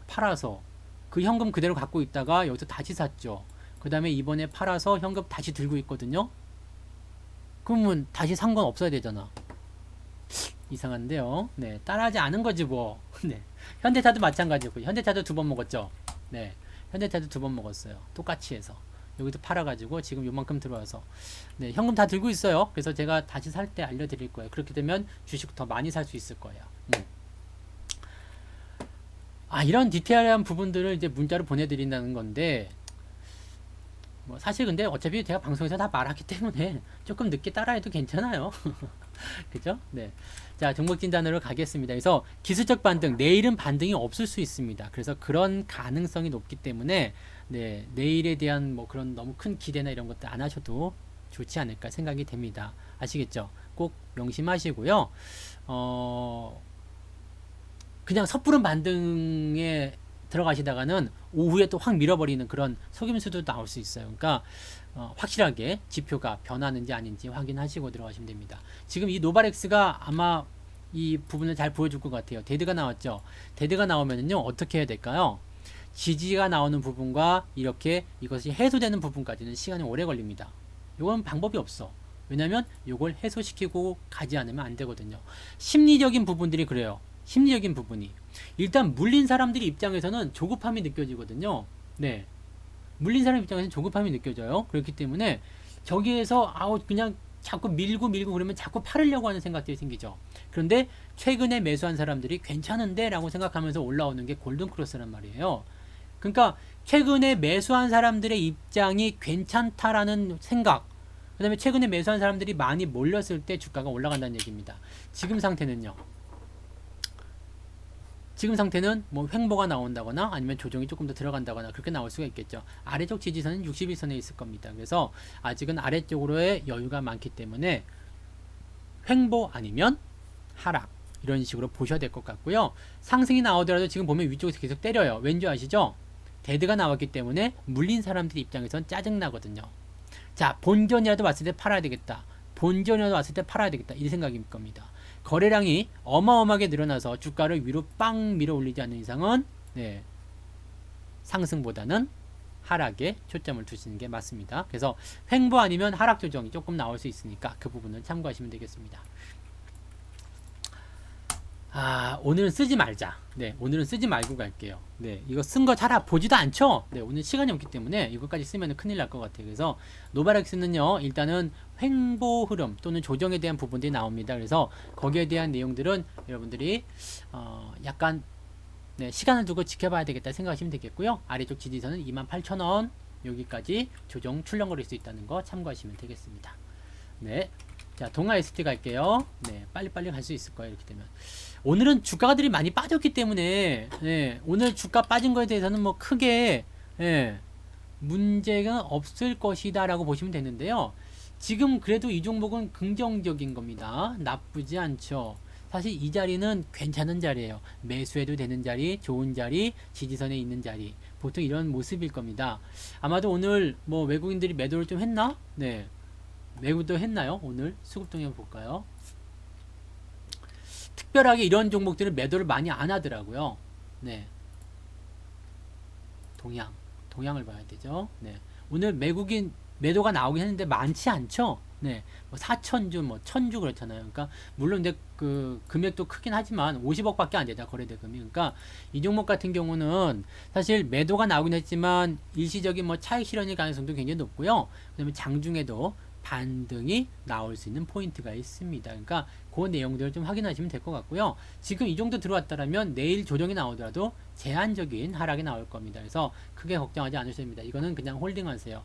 팔아서 그 현금 그대로 갖고 있다가 여기서 다시 샀죠. 그 다음에 이번에 팔아서 현금 다시 들고 있거든요. 그러면 다시 산 건 없어야 되잖아. 이상한데요. 네, 따라하지 않은 거지 뭐. 네, 현대차도 마찬가지고, 현대차도 2번 먹었죠. 네, 현대차도 2번 먹었어요. 똑같이 해서 여기도 팔아가지고 지금 요만큼 들어와서 네, 현금 다 들고 있어요. 그래서 제가 다시 살 때 알려드릴 거예요. 그렇게 되면 주식 더 많이 살 수 있을 거예요. 이런 디테일한 부분들을 이제 문자로 보내드린다는 건데, 뭐 사실 근데 어차피 제가 방송에서 다 말하기 때문에 조금 늦게 따라해도 괜찮아요. 그죠? 네. 자, 종목 진단으로 가겠습니다. 그래서 기술적 반등, 내일은 반등이 없을 수 있습니다. 그래서 그런 가능성이 높기 때문에 네, 내일에 대한 뭐 그런 너무 큰 기대나 이런 것들 안 하셔도 좋지 않을까 생각이 됩니다. 아시겠죠? 꼭 명심하시고요. 그냥 섣부른 반등에 들어가시다가는 오후에 또 확 밀어버리는 그런 속임수도 나올 수 있어요. 그러니까 확실하게 지표가 변하는지 아닌지 확인하시고 들어가시면 됩니다. 지금 이 노바렉스가 아마 이 부분을 잘 보여줄 것 같아요. 데드가 나왔죠. 데드가 나오면은요 어떻게 해야 될까요? 지지가 나오는 부분과 이렇게 이것이 해소되는 부분까지는 시간이 오래 걸립니다. 이건 방법이 없어. 왜냐면 이걸 해소시키고 가지 않으면 안 되거든요. 심리적인 부분들이 그래요. 심리적인 부분이 일단 물린 사람들이 입장에서는 조급함이 느껴지거든요. 네, 물린 사람 입장에서는 조급함이 느껴져요. 그렇기 때문에 저기에서 그냥 자꾸 밀고 그러면 자꾸 팔으려고 하는 생각들이 생기죠. 그런데 최근에 매수한 사람들이 괜찮은데 라고 생각하면서 올라오는 게 골든크로스란 말이에요. 그러니까 최근에 매수한 사람들의 입장이 괜찮다라는 생각, 그 다음에 최근에 매수한 사람들이 많이 몰렸을 때 주가가 올라간다는 얘기입니다. 지금 상태는요, 지금 상태는 뭐 횡보가 나온다거나 아니면 조정이 조금 더 들어간다거나 그렇게 나올 수가 있겠죠. 아래쪽 지지선은 61선에 있을 겁니다. 그래서 아직은 아래쪽으로의 여유가 많기 때문에 횡보 아니면 하락 이런 식으로 보셔야 될 것 같고요. 상승이 나오더라도 지금 보면 위쪽에서 계속 때려요. 왠지 아시죠? 데드가 나왔기 때문에 물린 사람들 입장에선 짜증나거든요. 자, 본전이라도 왔을 때 팔아야 되겠다. 본전이라도 왔을 때 팔아야 되겠다. 이 생각일 겁니다. 거래량이 어마어마하게 늘어나서 주가를 위로 빵 밀어 올리지 않는 이상은 네, 상승보다는 하락에 초점을 두시는 게 맞습니다. 그래서 횡보 아니면 하락 조정이 조금 나올 수 있으니까 그 부분을 참고하시면 되겠습니다. 오늘은 쓰지 말자. 네, 오늘은 쓰지 말고 갈게요. 네, 이거 쓴 거 잘 보지도 않죠? 네, 오늘 시간이 없기 때문에 이것까지 쓰면 큰일 날 것 같아요. 그래서 노바렉스는요, 일단은 횡보 흐름 또는 조정에 대한 부분들이 나옵니다. 그래서 거기에 대한 내용들은 여러분들이, 약간, 네, 시간을 두고 지켜봐야 되겠다 생각하시면 되겠고요. 아래쪽 지지선은 28,000원, 여기까지 조정 출렁거릴 수 있다는 거 참고하시면 되겠습니다. 네. 자, 동아 ST 갈게요. 네, 빨리빨리 갈 수 있을 거예요, 이렇게 되면. 오늘은 주가들이 많이 빠졌기 때문에, 네, 오늘 주가 빠진 거에 대해서는 뭐 크게, 네, 문제가 없을 것이다 라고 보시면 되는데요. 지금 그래도 이 종목은 긍정적인 겁니다. 나쁘지 않죠. 사실 이 자리는 괜찮은 자리예요. 매수해도 되는 자리, 좋은 자리, 지지선에 있는 자리. 보통 이런 모습일 겁니다. 아마도 오늘 뭐 외국인들이 매도를 좀 했나? 네. 매도도 했나요? 오늘 수급동향 볼까요? 특별하게 이런 종목들은 매도를 많이 안 하더라고요. 네. 동향을 봐야 되죠. 네. 오늘 외국인 매도가 나오긴 했는데 많지 않죠. 네. 뭐 4천주, 뭐 1,000주 그렇잖아요. 그러니까 물론 이제 그 금액도 크긴 하지만 50억밖에 안 되다 거래대금이. 그러니까 이 종목 같은 경우는 사실 매도가 나오긴 했지만 일시적인 뭐 차익 실현일 가능성도 굉장히 높고요. 그다음에 장중에도 반등이 나올 수 있는 포인트가 있습니다. 그러니까 그 내용들을 좀 확인하시면 될 것 같고요. 지금 이 정도 들어왔다라면 내일 조정이 나오더라도 제한적인 하락이 나올 겁니다. 그래서 크게 걱정하지 않으셔도 됩니다. 이거는 그냥 홀딩하세요.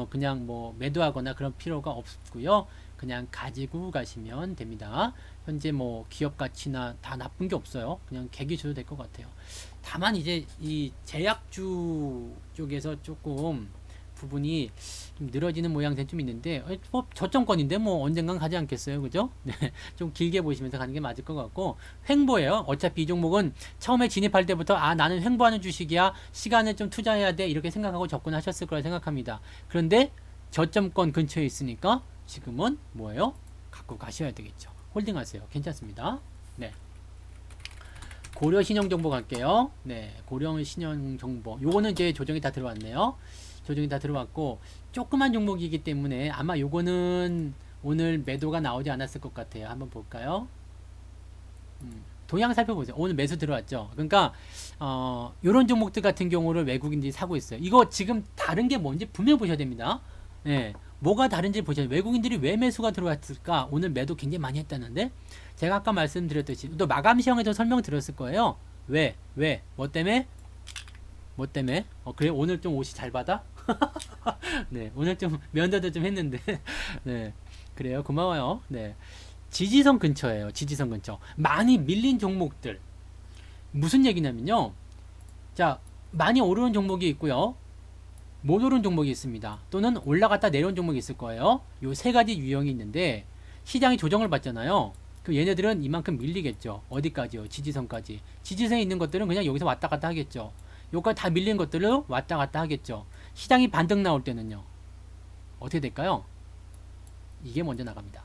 그냥 뭐 매도하거나 그런 필요가 없고요. 그냥 가지고 가시면 됩니다. 현재 뭐 기업 가치나 다 나쁜 게 없어요. 그냥 개기셔도 될 것 같아요. 다만 이제 이 제약주 쪽에서 조금 부분이 좀 늘어지는 모양새는 좀 있는데, 뭐 저점권인데 뭐 언젠간 가지 않겠어요, 그죠? 네, 좀 길게 보시면서 가는 게 맞을 것 같고, 횡보예요. 어차피 이 종목은 처음에 진입할 때부터 나는 횡보하는 주식이야, 시간을 좀 투자해야 돼, 이렇게 생각하고 접근하셨을 거라 생각합니다. 그런데 저점권 근처에 있으니까 지금은 뭐예요? 갖고 가셔야 되겠죠. 홀딩하세요. 괜찮습니다. 네. 고려 신용 정보 갈게요. 네, 고려 신용 정보. 요거는 이제 조정이 다 들어왔네요. 조정이 다 들어왔고 조그만 종목이기 때문에 아마 요거는 오늘 매도가 나오지 않았을 것 같아요. 한번 볼까요? 동향 살펴보세요. 오늘 매수 들어왔죠. 그러니까 요런 종목들 같은 경우를 외국인들이 사고 있어요. 이거 지금 다른 게 뭔지 분명히 보셔야 됩니다. 네, 뭐가 다른지 보셔야 돼요. 외국인들이 왜 매수가 들어왔을까? 오늘 매도 굉장히 많이 했다는데 제가 아까 말씀드렸듯이 또 마감 시황에서 설명드렸을 거예요. 왜? 뭐 때문에? 그래 오늘 좀 옷이 잘 받아? 네, 오늘 좀 면도도 좀 했는데 네, 그래요. 고마워요. 네, 지지선 근처예요. 지지선 근처 많이 밀린 종목들 무슨 얘기냐면요. 자, 많이 오르는 종목이 있고요. 못 오른 종목이 있습니다. 또는 올라갔다 내려온 종목이 있을 거예요. 요 세 가지 유형이 있는데 시장이 조정을 받잖아요. 그럼 얘네들은 이만큼 밀리겠죠. 어디까지요? 지지선까지. 지지선에 있는 것들은 그냥 여기서 왔다 갔다 하겠죠. 요까지 다 밀린 것들을 왔다 갔다 하겠죠. 시장이 반등 나올 때는요. 어떻게 될까요? 이게 먼저 나갑니다.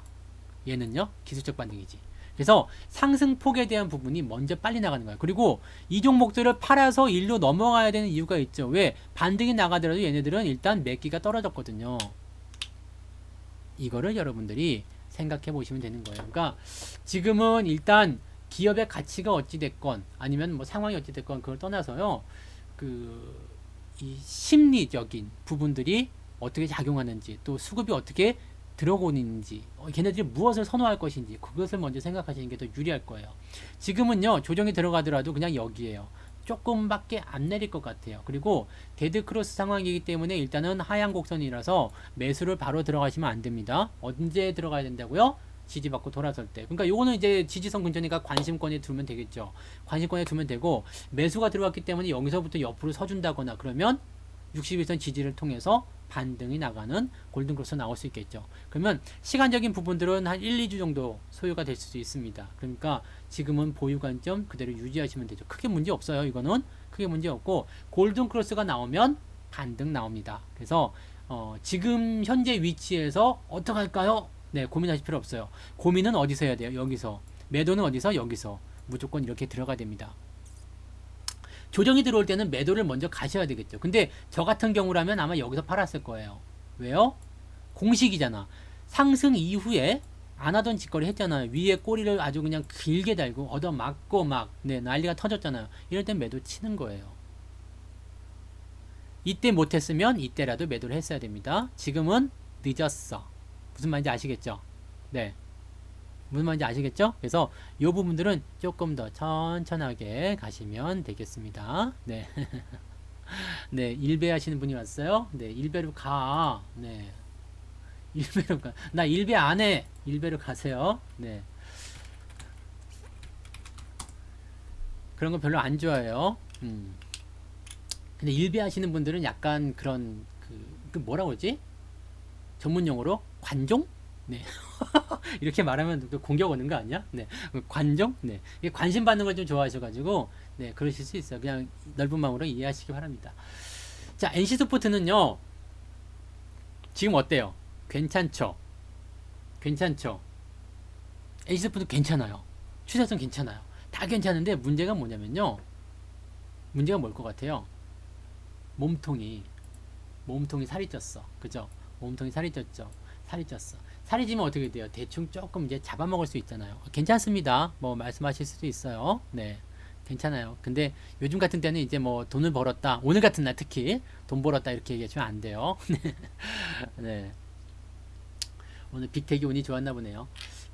얘는요. 기술적 반등이지. 그래서 상승폭에 대한 부분이 먼저 빨리 나가는 거예요. 그리고 이 종목들을 팔아서 일로 넘어가야 되는 이유가 있죠. 왜? 반등이 나가더라도 얘네들은 일단 매기가 떨어졌거든요. 이거를 여러분들이 생각해 보시면 되는 거예요. 그러니까 지금은 일단 기업의 가치가 어찌됐건 아니면 뭐 상황이 어찌됐건 그걸 떠나서요. 이 심리적인 부분들이 어떻게 작용하는지 또 수급이 어떻게 들어오는지 걔네들이 무엇을 선호할 것인지 그것을 먼저 생각하시는 게 더 유리할 거예요. 지금은요 조정이 들어가더라도 그냥 여기에요. 조금밖에 안 내릴 것 같아요. 그리고 데드크로스 상황이기 때문에 일단은 하향 곡선이라서 매수를 바로 들어가시면 안 됩니다. 언제 들어가야 된다고요? 지지받고 돌아설 때. 그러니까 요거는 이제 지지선 근처니까 관심권에 두면 되겠죠. 관심권에 두면 되고 매수가 들어왔기 때문에 여기서부터 옆으로 서준다거나 그러면 61선 지지를 통해서 반등이 나가는 골든크로스 나올 수 있겠죠. 그러면 시간적인 부분들은 한 1, 2주 정도 소요가 될 수 있습니다. 그러니까 지금은 보유 관점 그대로 유지하시면 되죠. 크게 문제 없어요. 이거는 크게 문제 없고 골든크로스가 나오면 반등 나옵니다. 그래서 지금 현재 위치에서 어떻게 할까요? 네, 고민하실 필요 없어요. 고민은 어디서 해야 돼요? 여기서. 매도는 어디서? 여기서. 무조건 이렇게 들어가야 됩니다. 조정이 들어올 때는 매도를 먼저 가셔야 되겠죠. 근데 저 같은 경우라면 아마 여기서 팔았을 거예요. 왜요? 공식이잖아. 상승 이후에 안 하던 짓거리 했잖아요. 위에 꼬리를 아주 그냥 길게 달고 얻어맞고 막 네, 난리가 터졌잖아요. 이럴 땐 매도 치는 거예요. 이때 못했으면 이때라도 매도를 했어야 됩니다. 지금은 늦었어. 무슨 말인지 아시겠죠? 네. 무슨 말인지 아시겠죠? 그래서 이 부분들은 조금 더 천천하게 가시면 되겠습니다. 네. 네, 일배 하시는 분이 왔어요. 네, 일배로 가. 네. 일배로 가. 나 일배 안 해. 일배로 가세요. 네. 그런 거 별로 안 좋아해요. 근데 일배 하시는 분들은 약간 그런 그 뭐라고 그러지? 전문 용어로 관종? 네. 이렇게 말하면 또 공격 오는 거 아니야? 네. 관종? 네. 관심 받는 걸 좀 좋아하셔가지고, 네. 그러실 수 있어요. 그냥 넓은 마음으로 이해하시기 바랍니다. 자, NC소프트는요, 지금 어때요? 괜찮죠? 괜찮죠? NC소프트 괜찮아요. 추세선 괜찮아요. 다 괜찮은데 문제가 뭐냐면요. 문제가 뭘 것 같아요? 몸통이 살이 쪘어. 그죠? 몸통이 살이 쪘죠. 살이 쪘어. 살이 찌면 어떻게 돼요? 대충 조금 이제 잡아먹을 수 있잖아요. 괜찮습니다. 뭐 말씀하실 수도 있어요. 네. 괜찮아요. 근데 요즘 같은 때는 이제 뭐 돈을 벌었다. 오늘 같은 날 특히 돈 벌었다 이렇게 얘기하시면 안 돼요. 네. 오늘 빅텍이 운이 좋았나 보네요.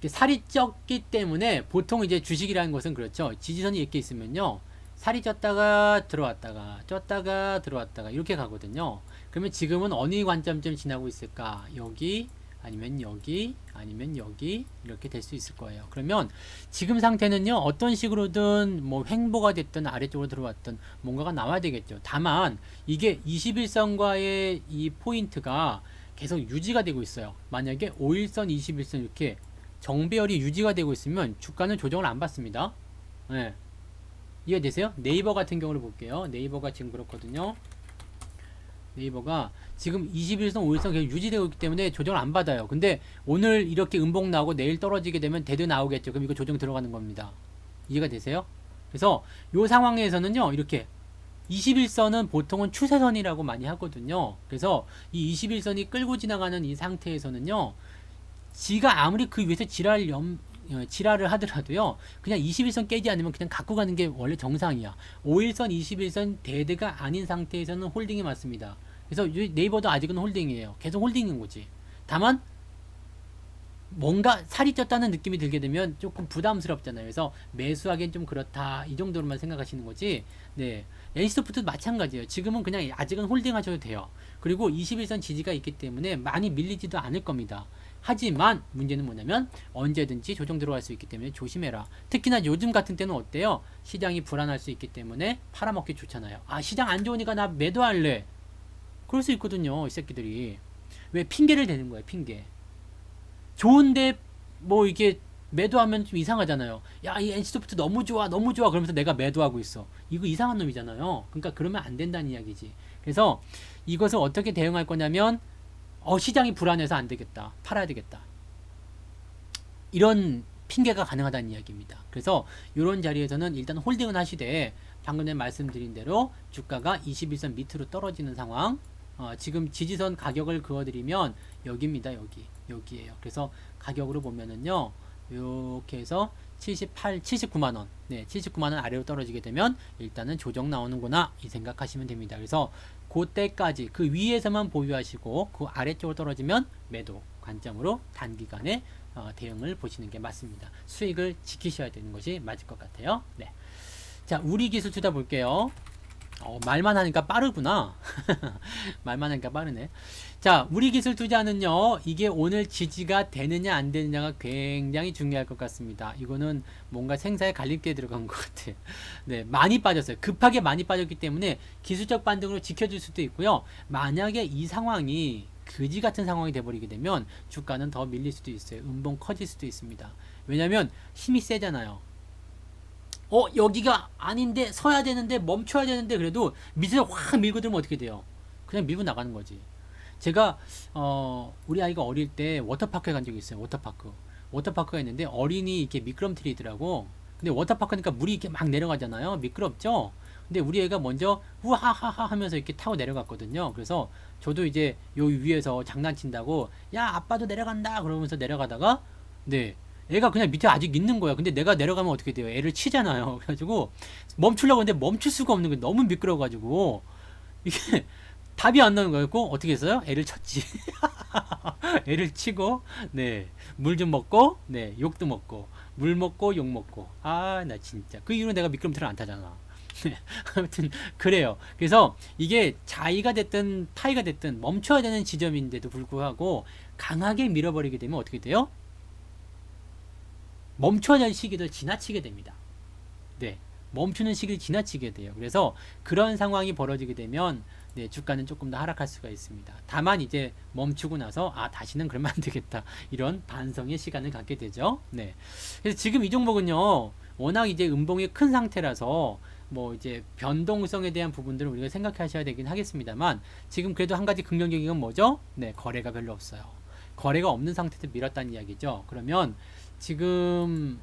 살이 쪘기 때문에 보통 이제 주식이라는 것은 그렇죠. 지지선이 이렇게 있으면요. 살이 쪘다가 들어왔다가 쪘다가 들어왔다가 이렇게 가거든요. 그러면 지금은 어느 관점점 지나고 있을까? 여기 아니면 여기 아니면 여기 이렇게 될 수 있을 거예요. 그러면 지금 상태는요. 어떤 식으로든 뭐 횡보가 됐든 아래쪽으로 들어왔든 뭔가가 나와야 되겠죠. 다만 이게 21선과의 이 포인트가 계속 유지가 되고 있어요. 만약에 5일선, 21선 이렇게 정배열이 유지가 되고 있으면 주가는 조정을 안 받습니다. 네. 이해되세요? 네이버 같은 경우를 볼게요. 네이버가 지금 그렇거든요. 네이버가 지금 21선, 5일선 계속 유지되고 있기 때문에 조정을 안 받아요. 근데 오늘 이렇게 음봉 나오고 내일 떨어지게 되면 대도 나오겠죠. 그럼 이거 조정 들어가는 겁니다. 이해가 되세요? 그래서 이 상황에서는요. 이렇게 21선은 보통은 추세선이라고 많이 하거든요. 그래서 이 21선이 끌고 지나가는 이 상태에서는요. 지가 아무리 그 위에서 지랄을 하더라도요. 그냥 21선 깨지 않으면 그냥 갖고 가는 게 원래 정상이야. 5일선, 21선 대대가 아닌 상태에서는 홀딩이 맞습니다. 그래서 네이버도 아직은 홀딩이에요. 계속 홀딩인 거지. 다만 뭔가 살이 쪘다는 느낌이 들게 되면 조금 부담스럽잖아요. 그래서 매수하기엔 좀 그렇다. 이 정도로만 생각하시는 거지. 네. NC소프트도 마찬가지예요. 지금은 그냥 아직은 홀딩 하셔도 돼요. 그리고 21선 지지가 있기 때문에 많이 밀리지도 않을 겁니다. 하지만 문제는 뭐냐면 언제든지 조정 들어갈 수 있기 때문에 조심해라. 특히나 요즘 같은 때는 어때요? 시장이 불안할 수 있기 때문에 팔아먹기 좋잖아요. 아, 시장 안 좋으니까 나 매도할래. 그럴 수 있거든요. 이 새끼들이. 왜 핑계를 대는 거예요. 핑계. 좋은데 뭐 이게 매도하면 좀 이상하잖아요. 야, 이 NC소프트 너무 좋아 너무 좋아 그러면서 내가 매도하고 있어. 이거 이상한 놈이잖아요. 그러니까 그러면 안 된다는 이야기지. 그래서 이것을 어떻게 대응할 거냐면 시장이 불안해서 안 되겠다. 팔아야 되겠다. 이런 핑계가 가능하다는 이야기입니다. 그래서 이런 자리에서는 일단 홀딩은 하시되 방금 전에 말씀드린 대로 주가가 21선 밑으로 떨어지는 상황. 지금 지지선 가격을 그어드리면 여기입니다. 여기에요. 그래서 가격으로 보면은요. 이렇게 해서 79만원. 네, 79만원 아래로 떨어지게 되면 일단은 조정 나오는구나. 이 생각하시면 됩니다. 그래서 그때까지 그 위에서만 보유하시고 그 아래쪽으로 떨어지면 매도 관점으로 단기간에 대응을 보시는 게 맞습니다. 수익을 지키셔야 되는 것이 맞을 것 같아요. 네. 자, 우리 기술 투자 볼게요. 말만 하니까 빠르구나. 말만 하니까 빠르네. 자, 우리 기술 투자는요, 이게 오늘 지지가 되느냐 안 되느냐가 굉장히 중요할 것 같습니다. 이거는 뭔가 생사에 갈림길에 들어간 것 같아요. 네, 많이 빠졌어요. 급하게 많이 빠졌기 때문에 기술적 반등으로 지켜줄 수도 있고요. 만약에 이 상황이 그지 같은 상황이 돼버리게 되면 주가는 더 밀릴 수도 있어요. 음봉 커질 수도 있습니다. 왜냐면 힘이 세잖아요. 여기가 아닌데 서야 되는데 멈춰야 되는데 그래도 밑에서 확 밀고 들면 어떻게 돼요? 그냥 밀고 나가는 거지. 제가 우리 아이가 어릴 때 워터파크에 간 적이 있어요. 워터파크가 있는데 어린이 이렇게 미끄럼틀이더라고. 근데 워터파크니까 물이 이렇게 막 내려가잖아요. 미끄럽죠? 근데 우리 애가 먼저 우하하하 하면서 이렇게 타고 내려갔거든요. 그래서 저도 이제 요 위에서 장난친다고 야 아빠도 내려간다 그러면서 내려가다가 네. 애가 그냥 밑에 아직 있는 거야. 근데 내가 내려가면 어떻게 돼요? 애를 치잖아요. 그래가지고 멈추려고 했는데 멈출 수가 없는 거예요. 너무 미끄러워가지고 이게 답이 안 나오는 거였고 어떻게 했어요? 애를 쳤지. 애를 치고 네. 물 좀 먹고 네. 욕도 먹고 물 먹고 욕 먹고 아 나 진짜 그 이후로 내가 미끄럼틀을 안 타잖아. 아무튼 그래요. 그래서 이게 자이가 됐든 타이가 됐든 멈춰야 되는 지점인데도 불구하고 강하게 밀어버리게 되면 어떻게 돼요? 멈춰야 할 시기도 지나치게 됩니다. 네. 멈추는 시기를 지나치게 돼요. 그래서 그런 상황이 벌어지게 되면 네, 주가는 조금 더 하락할 수가 있습니다. 다만 이제 멈추고 나서 아 다시는 그러면 안 되겠다 이런 반성의 시간을 갖게 되죠. 네. 그래서 지금 이 종목은요 워낙 이제 음봉이 큰 상태라서 뭐 이제 변동성에 대한 부분들을 우리가 생각하셔야 되긴 하겠습니다만 지금 그래도 한 가지 긍정적인 건 뭐죠? 네, 거래가 별로 없어요. 거래가 없는 상태에서 밀었다는 이야기죠. 그러면 지금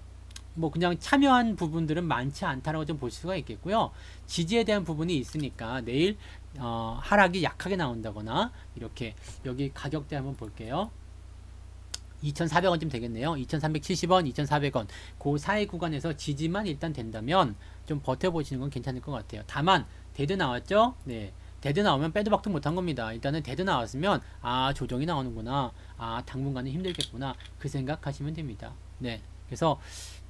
뭐 그냥 참여한 부분들은 많지 않다라고 좀 볼 수가 있겠고요. 지지에 대한 부분이 있으니까 내일 하락이 약하게 나온다거나 이렇게 여기 가격대 한번 볼게요. 2,400원쯤 되겠네요. 2,370원, 2,400원 그 사이 구간에서 지지만 일단 된다면 좀 버텨보시는 건 괜찮을 것 같아요. 다만 데드 나왔죠? 네. 데드 나오면 빼도 박도 못한 겁니다. 일단은 데드 나왔으면 아 조정이 나오는구나. 아 당분간은 힘들겠구나. 그 생각하시면 됩니다. 네. 그래서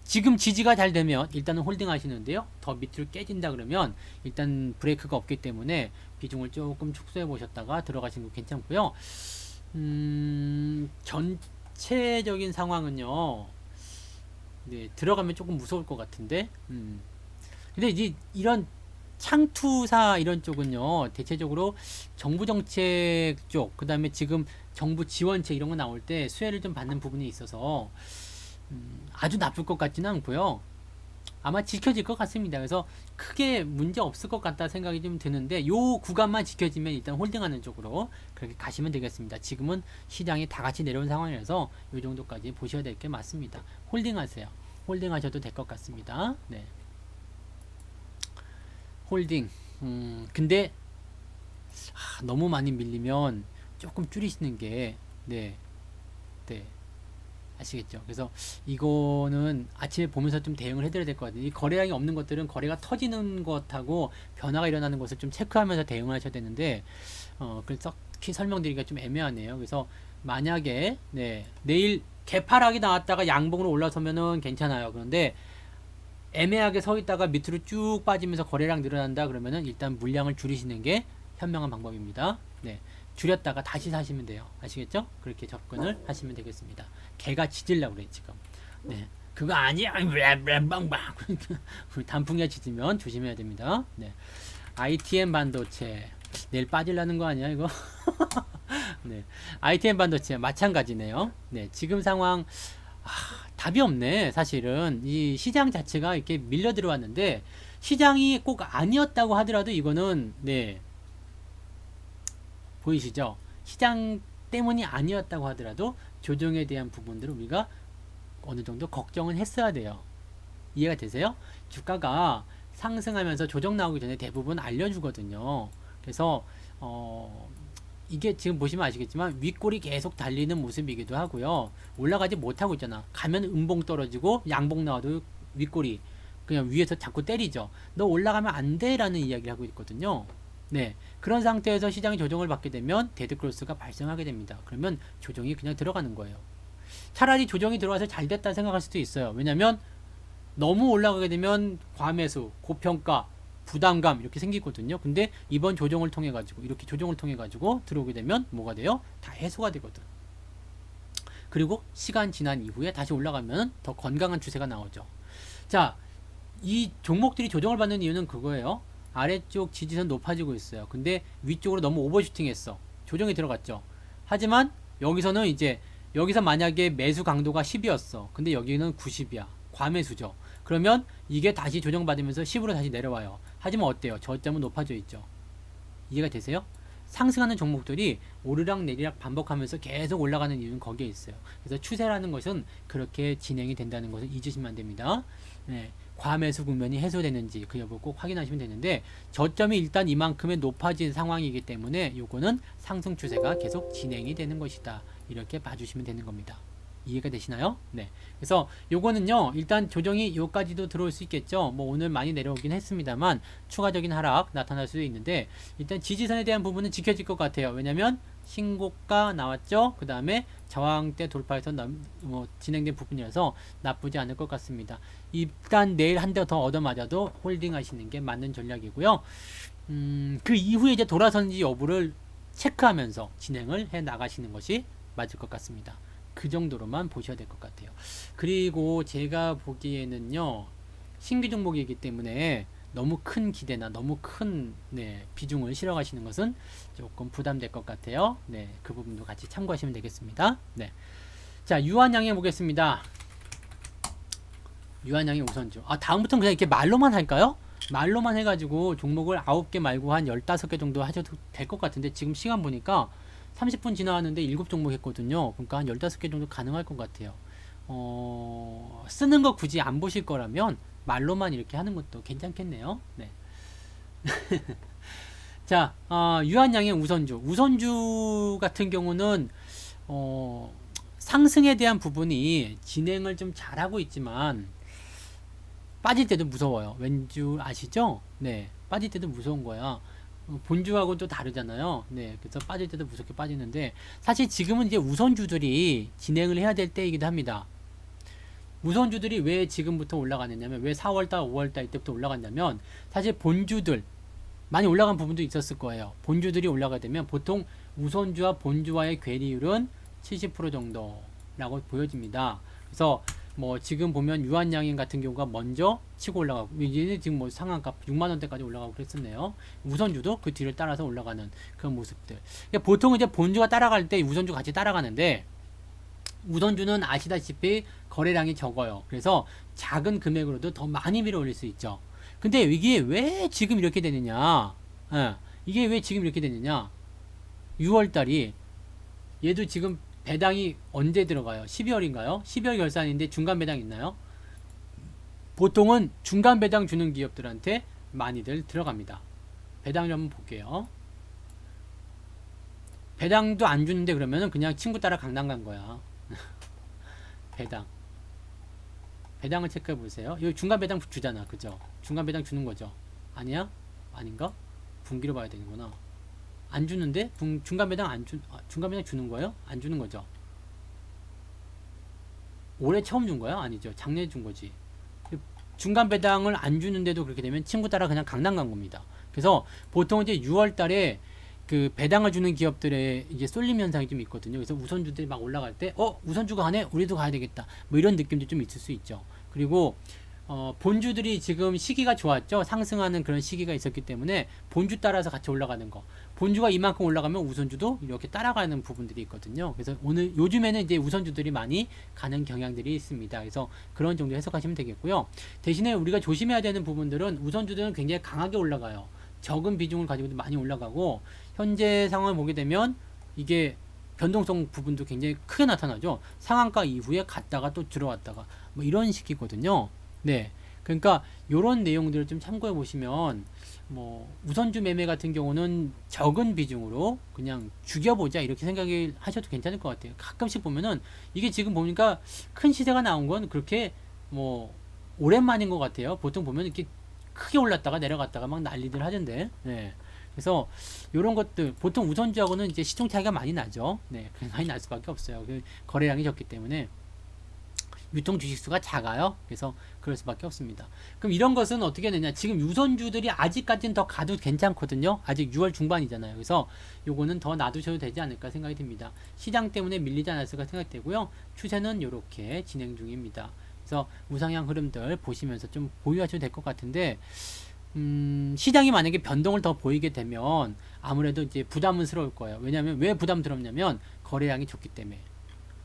지금 지지가 잘 되면 일단은 홀딩 하시는데요. 더 밑으로 깨진다 그러면 일단 브레이크가 없기 때문에 비중을 조금 축소해 보셨다가 들어가시는 거 괜찮고요. 전체적인 상황은요. 네, 들어가면 조금 무서울 것 같은데. 근데 이제 이런 창투사 이런 쪽은요. 대체적으로 정부 정책 쪽, 그다음에 지금 정부 지원책 이런 거 나올 때 수혜를 좀 받는 부분이 있어서 아주 나쁠 것 같지는 않고요. 아마 지켜질 것 같습니다. 그래서 크게 문제 없을 것 같다 생각이 좀 드는데 요 구간만 지켜지면 일단 홀딩하는 쪽으로 그렇게 가시면 되겠습니다. 지금은 시장이 다 같이 내려온 상황이라서 요 정도까지 보셔야 될 게 맞습니다. 홀딩하세요. 홀딩하셔도 될 것 같습니다. 네. 홀딩. 근데 너무 많이 밀리면 조금 줄이시는 게 네. 네. 아시겠죠? 그래서 이거는 아침에 보면서 좀 대응을 해드려야 될 것 같아요. 이 거래량이 없는 것들은 거래가 터지는 것하고 변화가 일어나는 것을 좀 체크하면서 대응을 하셔야 되는데 그래서 특히 설명드리기가 좀 애매하네요. 그래서 만약에 네, 내일 개파락이 나왔다가 양봉으로 올라서면은 괜찮아요. 그런데 애매하게 서 있다가 밑으로 쭉 빠지면서 거래량 늘어난다 그러면은 일단 물량을 줄이시는 게 현명한 방법입니다. 네. 줄였다가 다시 사시면 돼요. 아시겠죠? 그렇게 접근을 하시면 되겠습니다. 개가 짖으려고 그래 지금. 네. 그거 아니야. 단풍이가 짖으면 조심해야 됩니다. 네. ITM 반도체 내일 빠질라는 거 아니야 이거? 네. ITM 반도체 마찬가지네요. 네. 지금 상황 답이 없네. 사실은 이 시장 자체가 이렇게 밀려 들어왔는데 시장이 꼭 아니었다고 하더라도 이거는 네. 보이시죠? 시장 때문이 아니었다고 하더라도 조정에 대한 부분들을 우리가 어느 정도 걱정은 했어야 돼요. 이해가 되세요? 주가가 상승하면서 조정 나오기 전에 대부분 알려주거든요. 그래서 이게 지금 보시면 아시겠지만 윗골이 계속 달리는 모습이기도 하고요. 올라가지 못하고 있잖아. 가면 음봉 떨어지고 양봉 나와도 윗골이 그냥 위에서 자꾸 때리죠. 너 올라가면 안 돼 라는 이야기를 하고 있거든요. 네, 그런 상태에서 시장이 조정을 받게 되면 데드크로스가 발생하게 됩니다. 그러면 조정이 그냥 들어가는 거예요. 차라리 조정이 들어와서 잘 됐다 생각할 수도 있어요. 왜냐면 너무 올라가게 되면 과매수, 고평가, 부담감 이렇게 생기거든요. 근데 이번 조정을 통해 가지고 이렇게 조정을 통해 가지고 들어오게 되면 뭐가 돼요? 다 해소가 되거든. 그리고 시간 지난 이후에 다시 올라가면 더 건강한 추세가 나오죠. 자, 이 종목들이 조정을 받는 이유는 그거예요. 아래쪽 지지선 높아지고 있어요. 근데 위쪽으로 너무 오버슈팅 했어. 조정이 들어갔죠. 하지만 여기서는 이제 여기서 만약에 매수 강도가 10이었어. 근데 여기는 90이야. 과매수죠. 그러면 이게 다시 조정받으면서 10으로 다시 내려와요. 하지만 어때요? 저점은 높아져 있죠. 이해가 되세요? 상승하는 종목들이 오르락 내리락 반복하면서 계속 올라가는 이유는 거기에 있어요. 그래서 추세라는 것은 그렇게 진행이 된다는 것을 잊으시면 안 됩니다. 네. 과매수 국면이 해소되는지 그 여부 꼭 확인하시면 되는데 저점이 일단 이만큼의 높아진 상황이기 때문에 요거는 상승 추세가 계속 진행이 되는 것이다. 이렇게 봐주시면 되는 겁니다. 이해가 되시나요? 네. 그래서 요거는요, 일단 조정이 요까지도 들어올 수 있겠죠. 뭐 오늘 많이 내려오긴 했습니다만 추가적인 하락 나타날 수도 있는데, 일단 지지선에 대한 부분은 지켜질 것 같아요. 왜냐면 신고가 나왔죠. 그 다음에 저항대 돌파해서 진행된 부분이어서 나쁘지 않을 것 같습니다. 일단 내일 한 대 더 얻어맞아도 홀딩 하시는 게 맞는 전략이고요. 그 이후에 이제 돌아서는지 여부를 체크하면서 진행을 해 나가시는 것이 맞을 것 같습니다. 그 정도로만 보셔야 될 것 같아요. 그리고 제가 보기에는요, 신규 종목이기 때문에 너무 큰 기대나 너무 큰 비중을 실어 가시는 것은 조금 부담될 것 같아요. 네, 그 부분도 같이 참고하시면 되겠습니다. 네. 자, 유한양행 보겠습니다. 유한양행 우선주. 다음부터는 그냥 이렇게 말로만 할까요? 말로만 해가지고 종목을 9개 말고 한 15개 정도 하셔도 될 것 같은데, 지금 시간 보니까 30분 지나왔는데 7종목 했거든요. 그러니까 한 15개 정도 가능할 것 같아요. 쓰는 거 굳이 안 보실 거라면 말로만 이렇게 하는 것도 괜찮겠네요. 네. 자, 유한양의 우선주. 우선주 같은 경우는, 상승에 대한 부분이 진행을 좀 잘하고 있지만, 빠질 때도 무서워요. 왠지 아시죠? 네. 빠질 때도 무서운 거야. 본주하고는 또 다르잖아요. 네. 그래서 빠질 때도 무섭게 빠지는데, 사실 지금은 이제 우선주들이 진행을 해야 될 때이기도 합니다. 우선주들이 왜 지금부터 올라가느냐면, 왜 4월달, 5월달 이때부터 올라갔냐면, 사실 본주들, 많이 올라간 부분도 있었을 거예요. 본주들이 올라가게 되면 보통 우선주와 본주와의 괴리율은 70% 정도라고 보여집니다. 그래서 뭐 지금 보면 유한양행 같은 경우가 먼저 치고 올라가고, 얘는 지금 뭐 상한가 6만원대까지 올라가고 그랬었네요. 우선주도 그 뒤를 따라서 올라가는 그런 모습들. 그러니까 보통 이제 본주가 따라갈 때 우선주 같이 따라가는데, 우선주는 아시다시피 거래량이 적어요. 그래서 작은 금액으로도 더 많이 밀어 올릴 수 있죠. 근데 이게 왜 지금 이렇게 되느냐? 이게 왜 지금 이렇게 되느냐? 6월달이 얘도 지금 배당이 언제 들어가요? 12월인가요? 12월 결산인데 중간 배당 있나요? 보통은 중간 배당 주는 기업들한테 많이들 들어갑니다. 배당을 한번 볼게요. 배당도 안 주는데 그러면은 그냥 친구 따라 강남 간 거야. 배당을 체크해 보세요. 여기 중간 배당 주잖아. 그죠? 중간 배당 주는 거죠. 아니야? 아닌가? 분기로 봐야 되는구나. 안 주는데? 중간 배당 중간 배당 주는 거예요? 안 주는 거죠? 올해 처음 준 거야? 아니죠. 작년에 준 거지. 중간 배당을 안 주는데도 그렇게 되면 친구 따라 그냥 강남 간 겁니다. 그래서 보통 이제 6월 달에 그 배당을 주는 기업들의 이제 쏠림 현상이 좀 있거든요. 그래서 우선주들이 막 올라갈 때, 우선주가 가네? 우리도 가야 되겠다. 뭐 이런 느낌도 좀 있을 수 있죠. 그리고, 본주들이 지금 시기가 좋았죠. 상승하는 그런 시기가 있었기 때문에 본주 따라서 같이 올라가는 거. 본주가 이만큼 올라가면 우선주도 이렇게 따라가는 부분들이 있거든요. 그래서 요즘에는 이제 우선주들이 많이 가는 경향들이 있습니다. 그래서 그런 정도 해석하시면 되겠고요. 대신에 우리가 조심해야 되는 부분들은, 우선주들은 굉장히 강하게 올라가요. 적은 비중을 가지고도 많이 올라가고, 현재 상황을 보게 되면 이게 변동성 부분도 굉장히 크게 나타나죠. 상한가 이후에 갔다가 또 들어왔다가 뭐 이런 식이거든요. 네. 그러니까 이런 내용들을 좀 참고해 보시면, 뭐 우선주 매매 같은 경우는 적은 비중으로 그냥 죽여보자 이렇게 생각을 하셔도 괜찮을 것 같아요. 가끔씩 보면은 이게 지금 보니까 큰 시세가 나온 건 그렇게 뭐 오랜만인 것 같아요. 보통 보면 이렇게 크게 올랐다가 내려갔다가 막 난리들 하던데. 네. 그래서 이런 것들 보통 우선주하고는 이제 시총 차이가 많이 나죠. 네, 많이 날 수밖에 없어요. 거래량이 적기 때문에 유통 주식수가 작아요. 그래서 그럴 수밖에 없습니다. 그럼 이런 것은 어떻게 되냐? 지금 우선주들이 아직까지는 더 가도 괜찮거든요. 아직 6월 중반이잖아요. 그래서 요거는 더 놔두셔도 되지 않을까 생각이 듭니다. 시장 때문에 밀리지 않았을까 생각되고요. 추세는 이렇게 진행 중입니다. 그래서 우상향 흐름들 보시면서 좀 보유하셔도 될 것 같은데, 시장이 만약에 변동을 더 보이게 되면 아무래도 이제 부담스러울 거예요. 왜냐하면 왜 부담스럽냐면 거래량이 적기 때문에.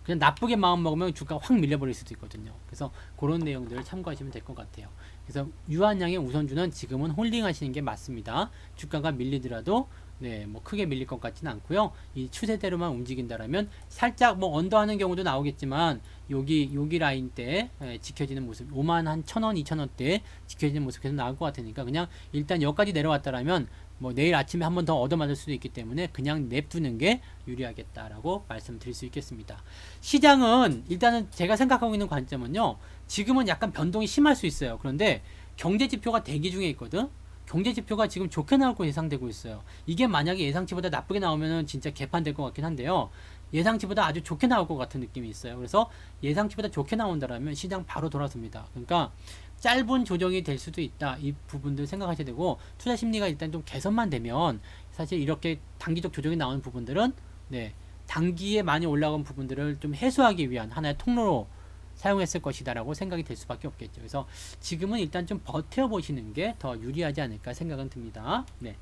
그냥 나쁘게 마음 먹으면 주가 확 밀려버릴 수도 있거든요. 그래서 그런 내용들을 참고하시면 될 것 같아요. 그래서 유한양의 우선주는 지금은 홀딩 하시는 게 맞습니다. 주가가 밀리더라도 네, 뭐 크게 밀릴 것 같지는 않고요. 이 추세대로만 움직인다라면 살짝 뭐 언더하는 경우도 나오겠지만 여기 라인 때 지켜지는 모습 5만 한 1,000원, 2,000원대 지켜지는 모습 계속 나올 것 같으니까 그냥 일단 여기까지 내려왔다라면 뭐 내일 아침에 한 번 더 얻어맞을 수도 있기 때문에 그냥 냅두는 게 유리하겠다라고 말씀드릴 수 있겠습니다. 시장은 일단은 제가 생각하고 있는 관점은요. 지금은 약간 변동이 심할 수 있어요. 그런데 경제 지표가 대기 중에 있거든. 경제 지표가 지금 좋게 나올 거 예상되고 있어요. 이게 만약에 예상치보다 나쁘게 나오면은 진짜 개판될 것 같긴 한데요. 예상치보다 아주 좋게 나올 것 같은 느낌이 있어요. 그래서 예상치보다 좋게 나온다라면 시장 바로 돌아섭니다. 그러니까 짧은 조정이 될 수도 있다. 이 부분들 생각하셔야 되고 투자 심리가 일단 좀 개선만 되면 사실 이렇게 단기적 조정이 나오는 부분들은 네, 단기에 많이 올라온 부분들을 좀 해소하기 위한 하나의 통로로 사용했을 것이다 라고 생각이 될 수밖에 없겠죠. 그래서 지금은 일단 좀 버텨보시는 게 더 유리하지 않을까 생각은 듭니다. 네.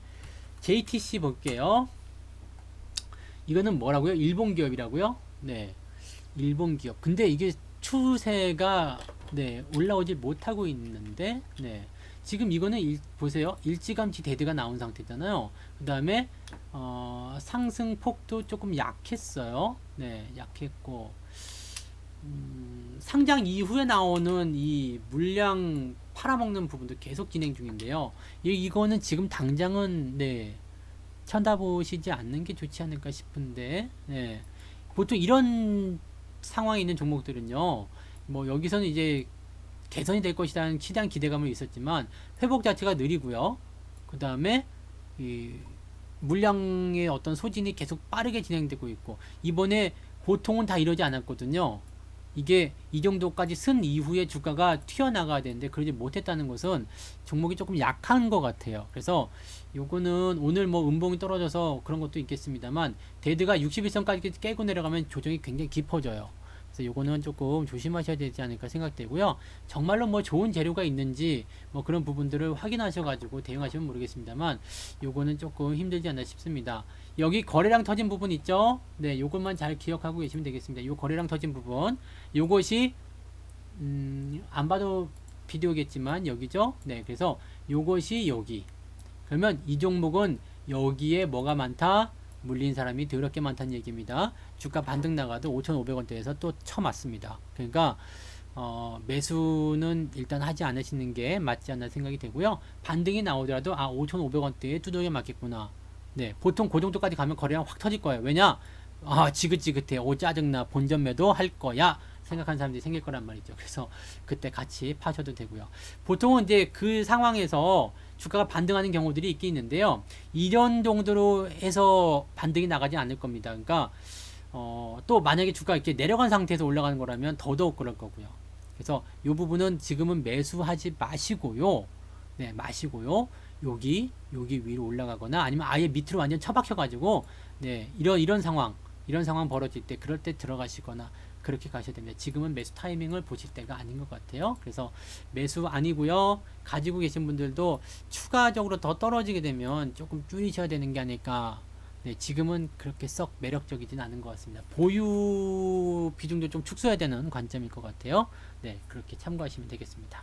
JTC 볼게요. 이거는 뭐라고요? 일본 기업이라고요? 네. 일본 기업. 근데 이게 추세가 네, 올라오지 못하고 있는데 네. 지금 이거는 보세요. 일찌감치 데드가 나온 상태잖아요. 그 다음에 상승 폭도 조금 약했어요. 네, 약했고 상장 이후에 나오는 이 물량 팔아먹는 부분도 계속 진행 중인데요. 이거는 지금 당장은 네, 쳐다보시지 않는 게 좋지 않을까 싶은데 네. 보통 이런 상황에 있는 종목들은요. 뭐 여기서는 이제 개선이 될 것이라는 시장 기대감은 있었지만 회복 자체가 느리고요. 그 다음에 이 물량의 어떤 소진이 계속 빠르게 진행되고 있고 이번에 보통은 다 이러지 않았거든요. 이게 이 정도까지 쓴 이후에 주가가 튀어나가야 되는데 그러지 못했다는 것은 종목이 조금 약한 것 같아요. 그래서 요거는 오늘 뭐 음봉이 떨어져서 그런 것도 있겠습니다만 데드가 61선까지 깨고 내려가면 조정이 굉장히 깊어져요. 그래서 요거는 조금 조심하셔야 되지 않을까 생각되고요. 정말로 뭐 좋은 재료가 있는지 뭐 그런 부분들을 확인하셔가지고 대응하시면 모르겠습니다만 요거는 조금 힘들지 않나 싶습니다. 여기 거래량 터진 부분 있죠? 네, 요것만 잘 기억하고 계시면 되겠습니다. 요 거래량 터진 부분 요것이 안 봐도 비디오겠지만 여기죠? 네, 그래서 요것이 여기 그러면 이 종목은 여기에 뭐가 많다? 물린 사람이 더럽게 많다는 얘기입니다. 주가 반등 나가도 5,500원대에서 또 쳐맞습니다. 그러니까 매수는 일단 하지 않으시는 게 맞지 않나 생각이 되고요. 반등이 나오더라도 5,500원대에 두들겨 맞겠구나. 네, 보통 그 정도까지 가면 거래량 확 터질 거예요. 왜냐? 지긋지긋해. 짜증나. 본전 매도 할 거야. 생각하는 사람들이 생길 거란 말이죠. 그래서 그때 같이 파셔도 되고요. 보통은 이제 그 상황에서 주가가 반등하는 경우들이 있긴 있는데요. 이런 정도로 해서 반등이 나가지 않을 겁니다. 그러니까 또 만약에 주가가 이렇게 내려간 상태에서 올라가는 거라면 더더욱 그럴 거고요. 그래서 이 부분은 지금은 매수하지 마시고요. 네, 마시고요. 여기 위로 올라가거나 아니면 아예 밑으로 완전 처박혀 가지고 네, 이런 상황 벌어질 때 그럴 때 들어가시거나 그렇게 가셔야 됩니다. 지금은 매수 타이밍을 보실 때가 아닌 것 같아요. 그래서 매수 아니고요. 가지고 계신 분들도 추가적으로 더 떨어지게 되면 조금 줄이셔야 되는 게 아닐까. 네, 지금은 그렇게 썩 매력적이진 않은 것 같습니다. 보유 비중도 좀 축소해야 되는 관점일 것 같아요. 네, 그렇게 참고하시면 되겠습니다.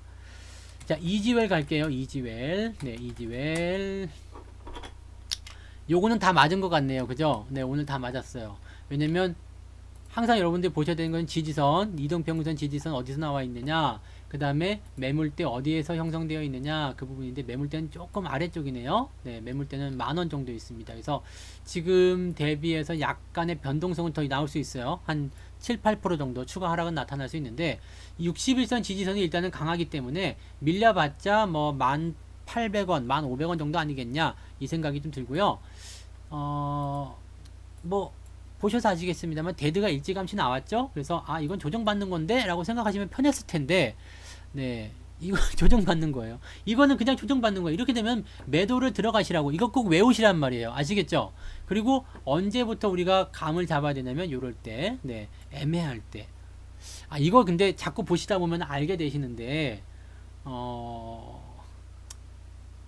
자, 이지웰 갈게요. 이지웰. 네, 이지웰. 요거는 다 맞은 것 같네요. 그죠? 네, 오늘 다 맞았어요. 왜냐면 항상 여러분들이 보셔야 되는 건 지지선, 이동평균선 지지선 어디서 나와 있느냐, 그 다음에 매물대 어디에서 형성되어 있느냐, 그 부분인데 매물대는 조금 아래쪽이네요. 네, 매물대는 10,000원 정도 있습니다. 그래서 지금 대비해서 약간의 변동성은 더 나올 수 있어요. 한 7, 8% 정도 추가 하락은 나타날 수 있는데 61선 지지선이 일단은 강하기 때문에 밀려봤자 뭐 1,800원, 1,500원 정도 아니겠냐 이 생각이 좀 들고요. 뭐 보셔서 아시겠습니다만 데드가 일찌감치 나왔죠. 그래서 이건 조정받는 건데 라고 생각하시면 편했을 텐데 네, 이거 조정받는 거예요. 이거는 그냥 조정받는 거예요. 이렇게 되면 매도를 들어가시라고 이거 꼭 외우시란 말이에요. 아시겠죠? 그리고 언제부터 우리가 감을 잡아야 되냐면 요럴 때 네, 애매할 때 이거 근데 자꾸 보시다 보면 알게 되시는데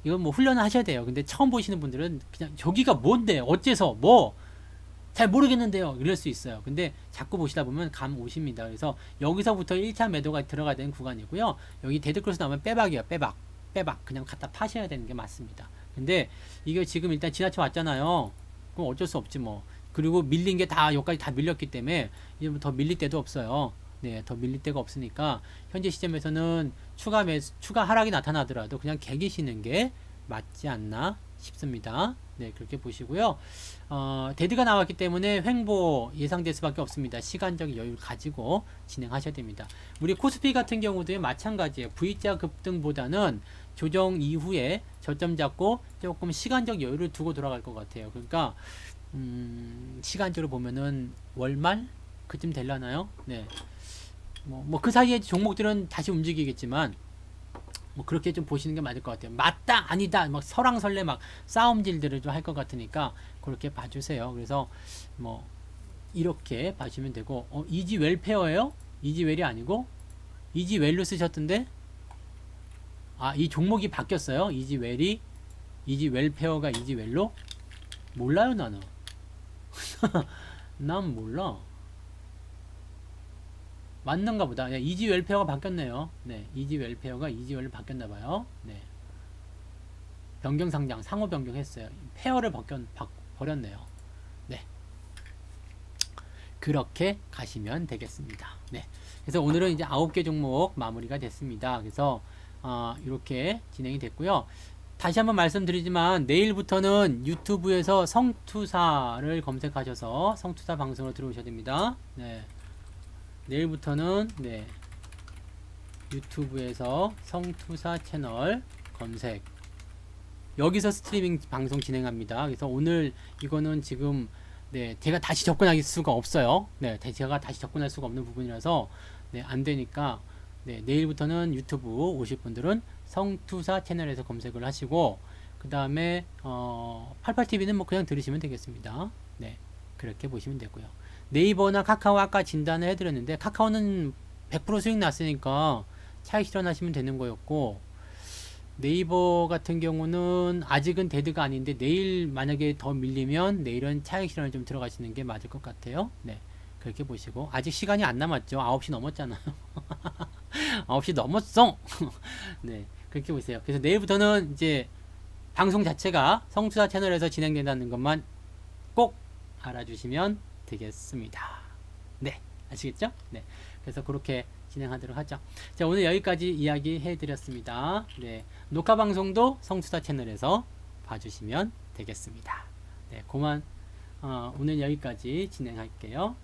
이건 뭐 훈련을 하셔야 돼요. 근데 처음 보시는 분들은 그냥 저기가 뭔데 어째서 뭐 잘 모르겠는데요. 이럴 수 있어요. 근데 자꾸 보시다 보면 감 오십니다. 그래서 여기서부터 1차 매도가 들어가야 되는 구간이고요. 여기 데드크로스 나오면 빼박이에요. 빼박. 빼박. 그냥 갖다 파셔야 되는 게 맞습니다. 근데 이게 지금 일단 지나쳐 왔잖아요. 그럼 어쩔 수 없지 뭐. 그리고 밀린 게 다 여기까지 다 밀렸기 때문에 이제 더 밀릴 데도 없어요. 네, 더 밀릴 데가 없으니까 현재 시점에서는 추가 하락이 나타나더라도 그냥 개기시는 게 맞지 않나 싶습니다. 네, 그렇게 보시고요. 데드가 나왔기 때문에 횡보 예상될 수밖에 없습니다. 시간적 여유를 가지고 진행하셔야 됩니다. 우리 코스피 같은 경우도 마찬가지예요. V자 급등보다는 조정 이후에 저점 잡고 조금 시간적 여유를 두고 돌아갈 것 같아요. 그러니까 시간적으로 보면은 월말 그쯤 되려나요? 네. 뭐 그 사이에 종목들은 다시 움직이겠지만 뭐 그렇게 좀 보시는 게 맞을 것 같아요. 맞다 아니다 막 설왕설래 막 싸움질들을 좀 할 것 같으니까 그렇게 봐주세요. 그래서 뭐 이렇게 봐주면 되고 이지 웰페어예요? 이지 웰이 아니고 이지 웰로 쓰셨던데 이 종목이 바뀌었어요. 이지 웰페어가 이지 웰로 몰라요 나는. 난 몰라. 맞는가 보다. 네, 이지 웰페어가 바뀌었네요. 네, 이지 웰페어가 이지 웰로 바뀌었나봐요. 네. 변경 상장, 상호 변경했어요. 페어를 버렸네요. 네. 그렇게 가시면 되겠습니다. 네. 그래서 오늘은 이제 9개 종목 마무리가 됐습니다. 그래서, 이렇게 진행이 됐고요. 다시 한번 말씀드리지만, 내일부터는 유튜브에서 성투사를 검색하셔서 성투사 방송으로 들어오셔야 됩니다. 네. 내일부터는 네, 유튜브에서 성투사 채널 검색 여기서 스트리밍 방송 진행합니다. 그래서 오늘 이거는 지금 네, 제가 다시 접근할 수가 없어요. 네, 제가 다시 접근할 수가 없는 부분이라서 네, 안 되니까 네, 내일부터는 유튜브 오실 분들은 성투사 채널에서 검색을 하시고 그 다음에 88TV는 뭐 그냥 들으시면 되겠습니다. 네, 그렇게 보시면 되고요. 네이버나 카카오 아까 진단을 해드렸는데 카카오는 100% 수익 났으니까 차익 실현하시면 되는 거였고 네이버 같은 경우는 아직은 데드가 아닌데 내일 만약에 더 밀리면 내일은 차익 실현을 좀 들어가시는 게 맞을 것 같아요. 네, 그렇게 보시고 아직 시간이 안 남았죠. 9시 넘었잖아요. 9시 넘었어. 네, 그렇게 보세요. 그래서 내일부터는 이제 방송 자체가 성투사 채널에서 진행된다는 것만 꼭 알아주시면 되겠습니다. 네, 아시겠죠? 네, 그래서 그렇게 진행하도록 하죠. 자, 오늘 여기까지 이야기 해드렸습니다. 네, 녹화 방송도 성투사 채널에서 봐주시면 되겠습니다. 네, 오늘 여기까지 진행할게요.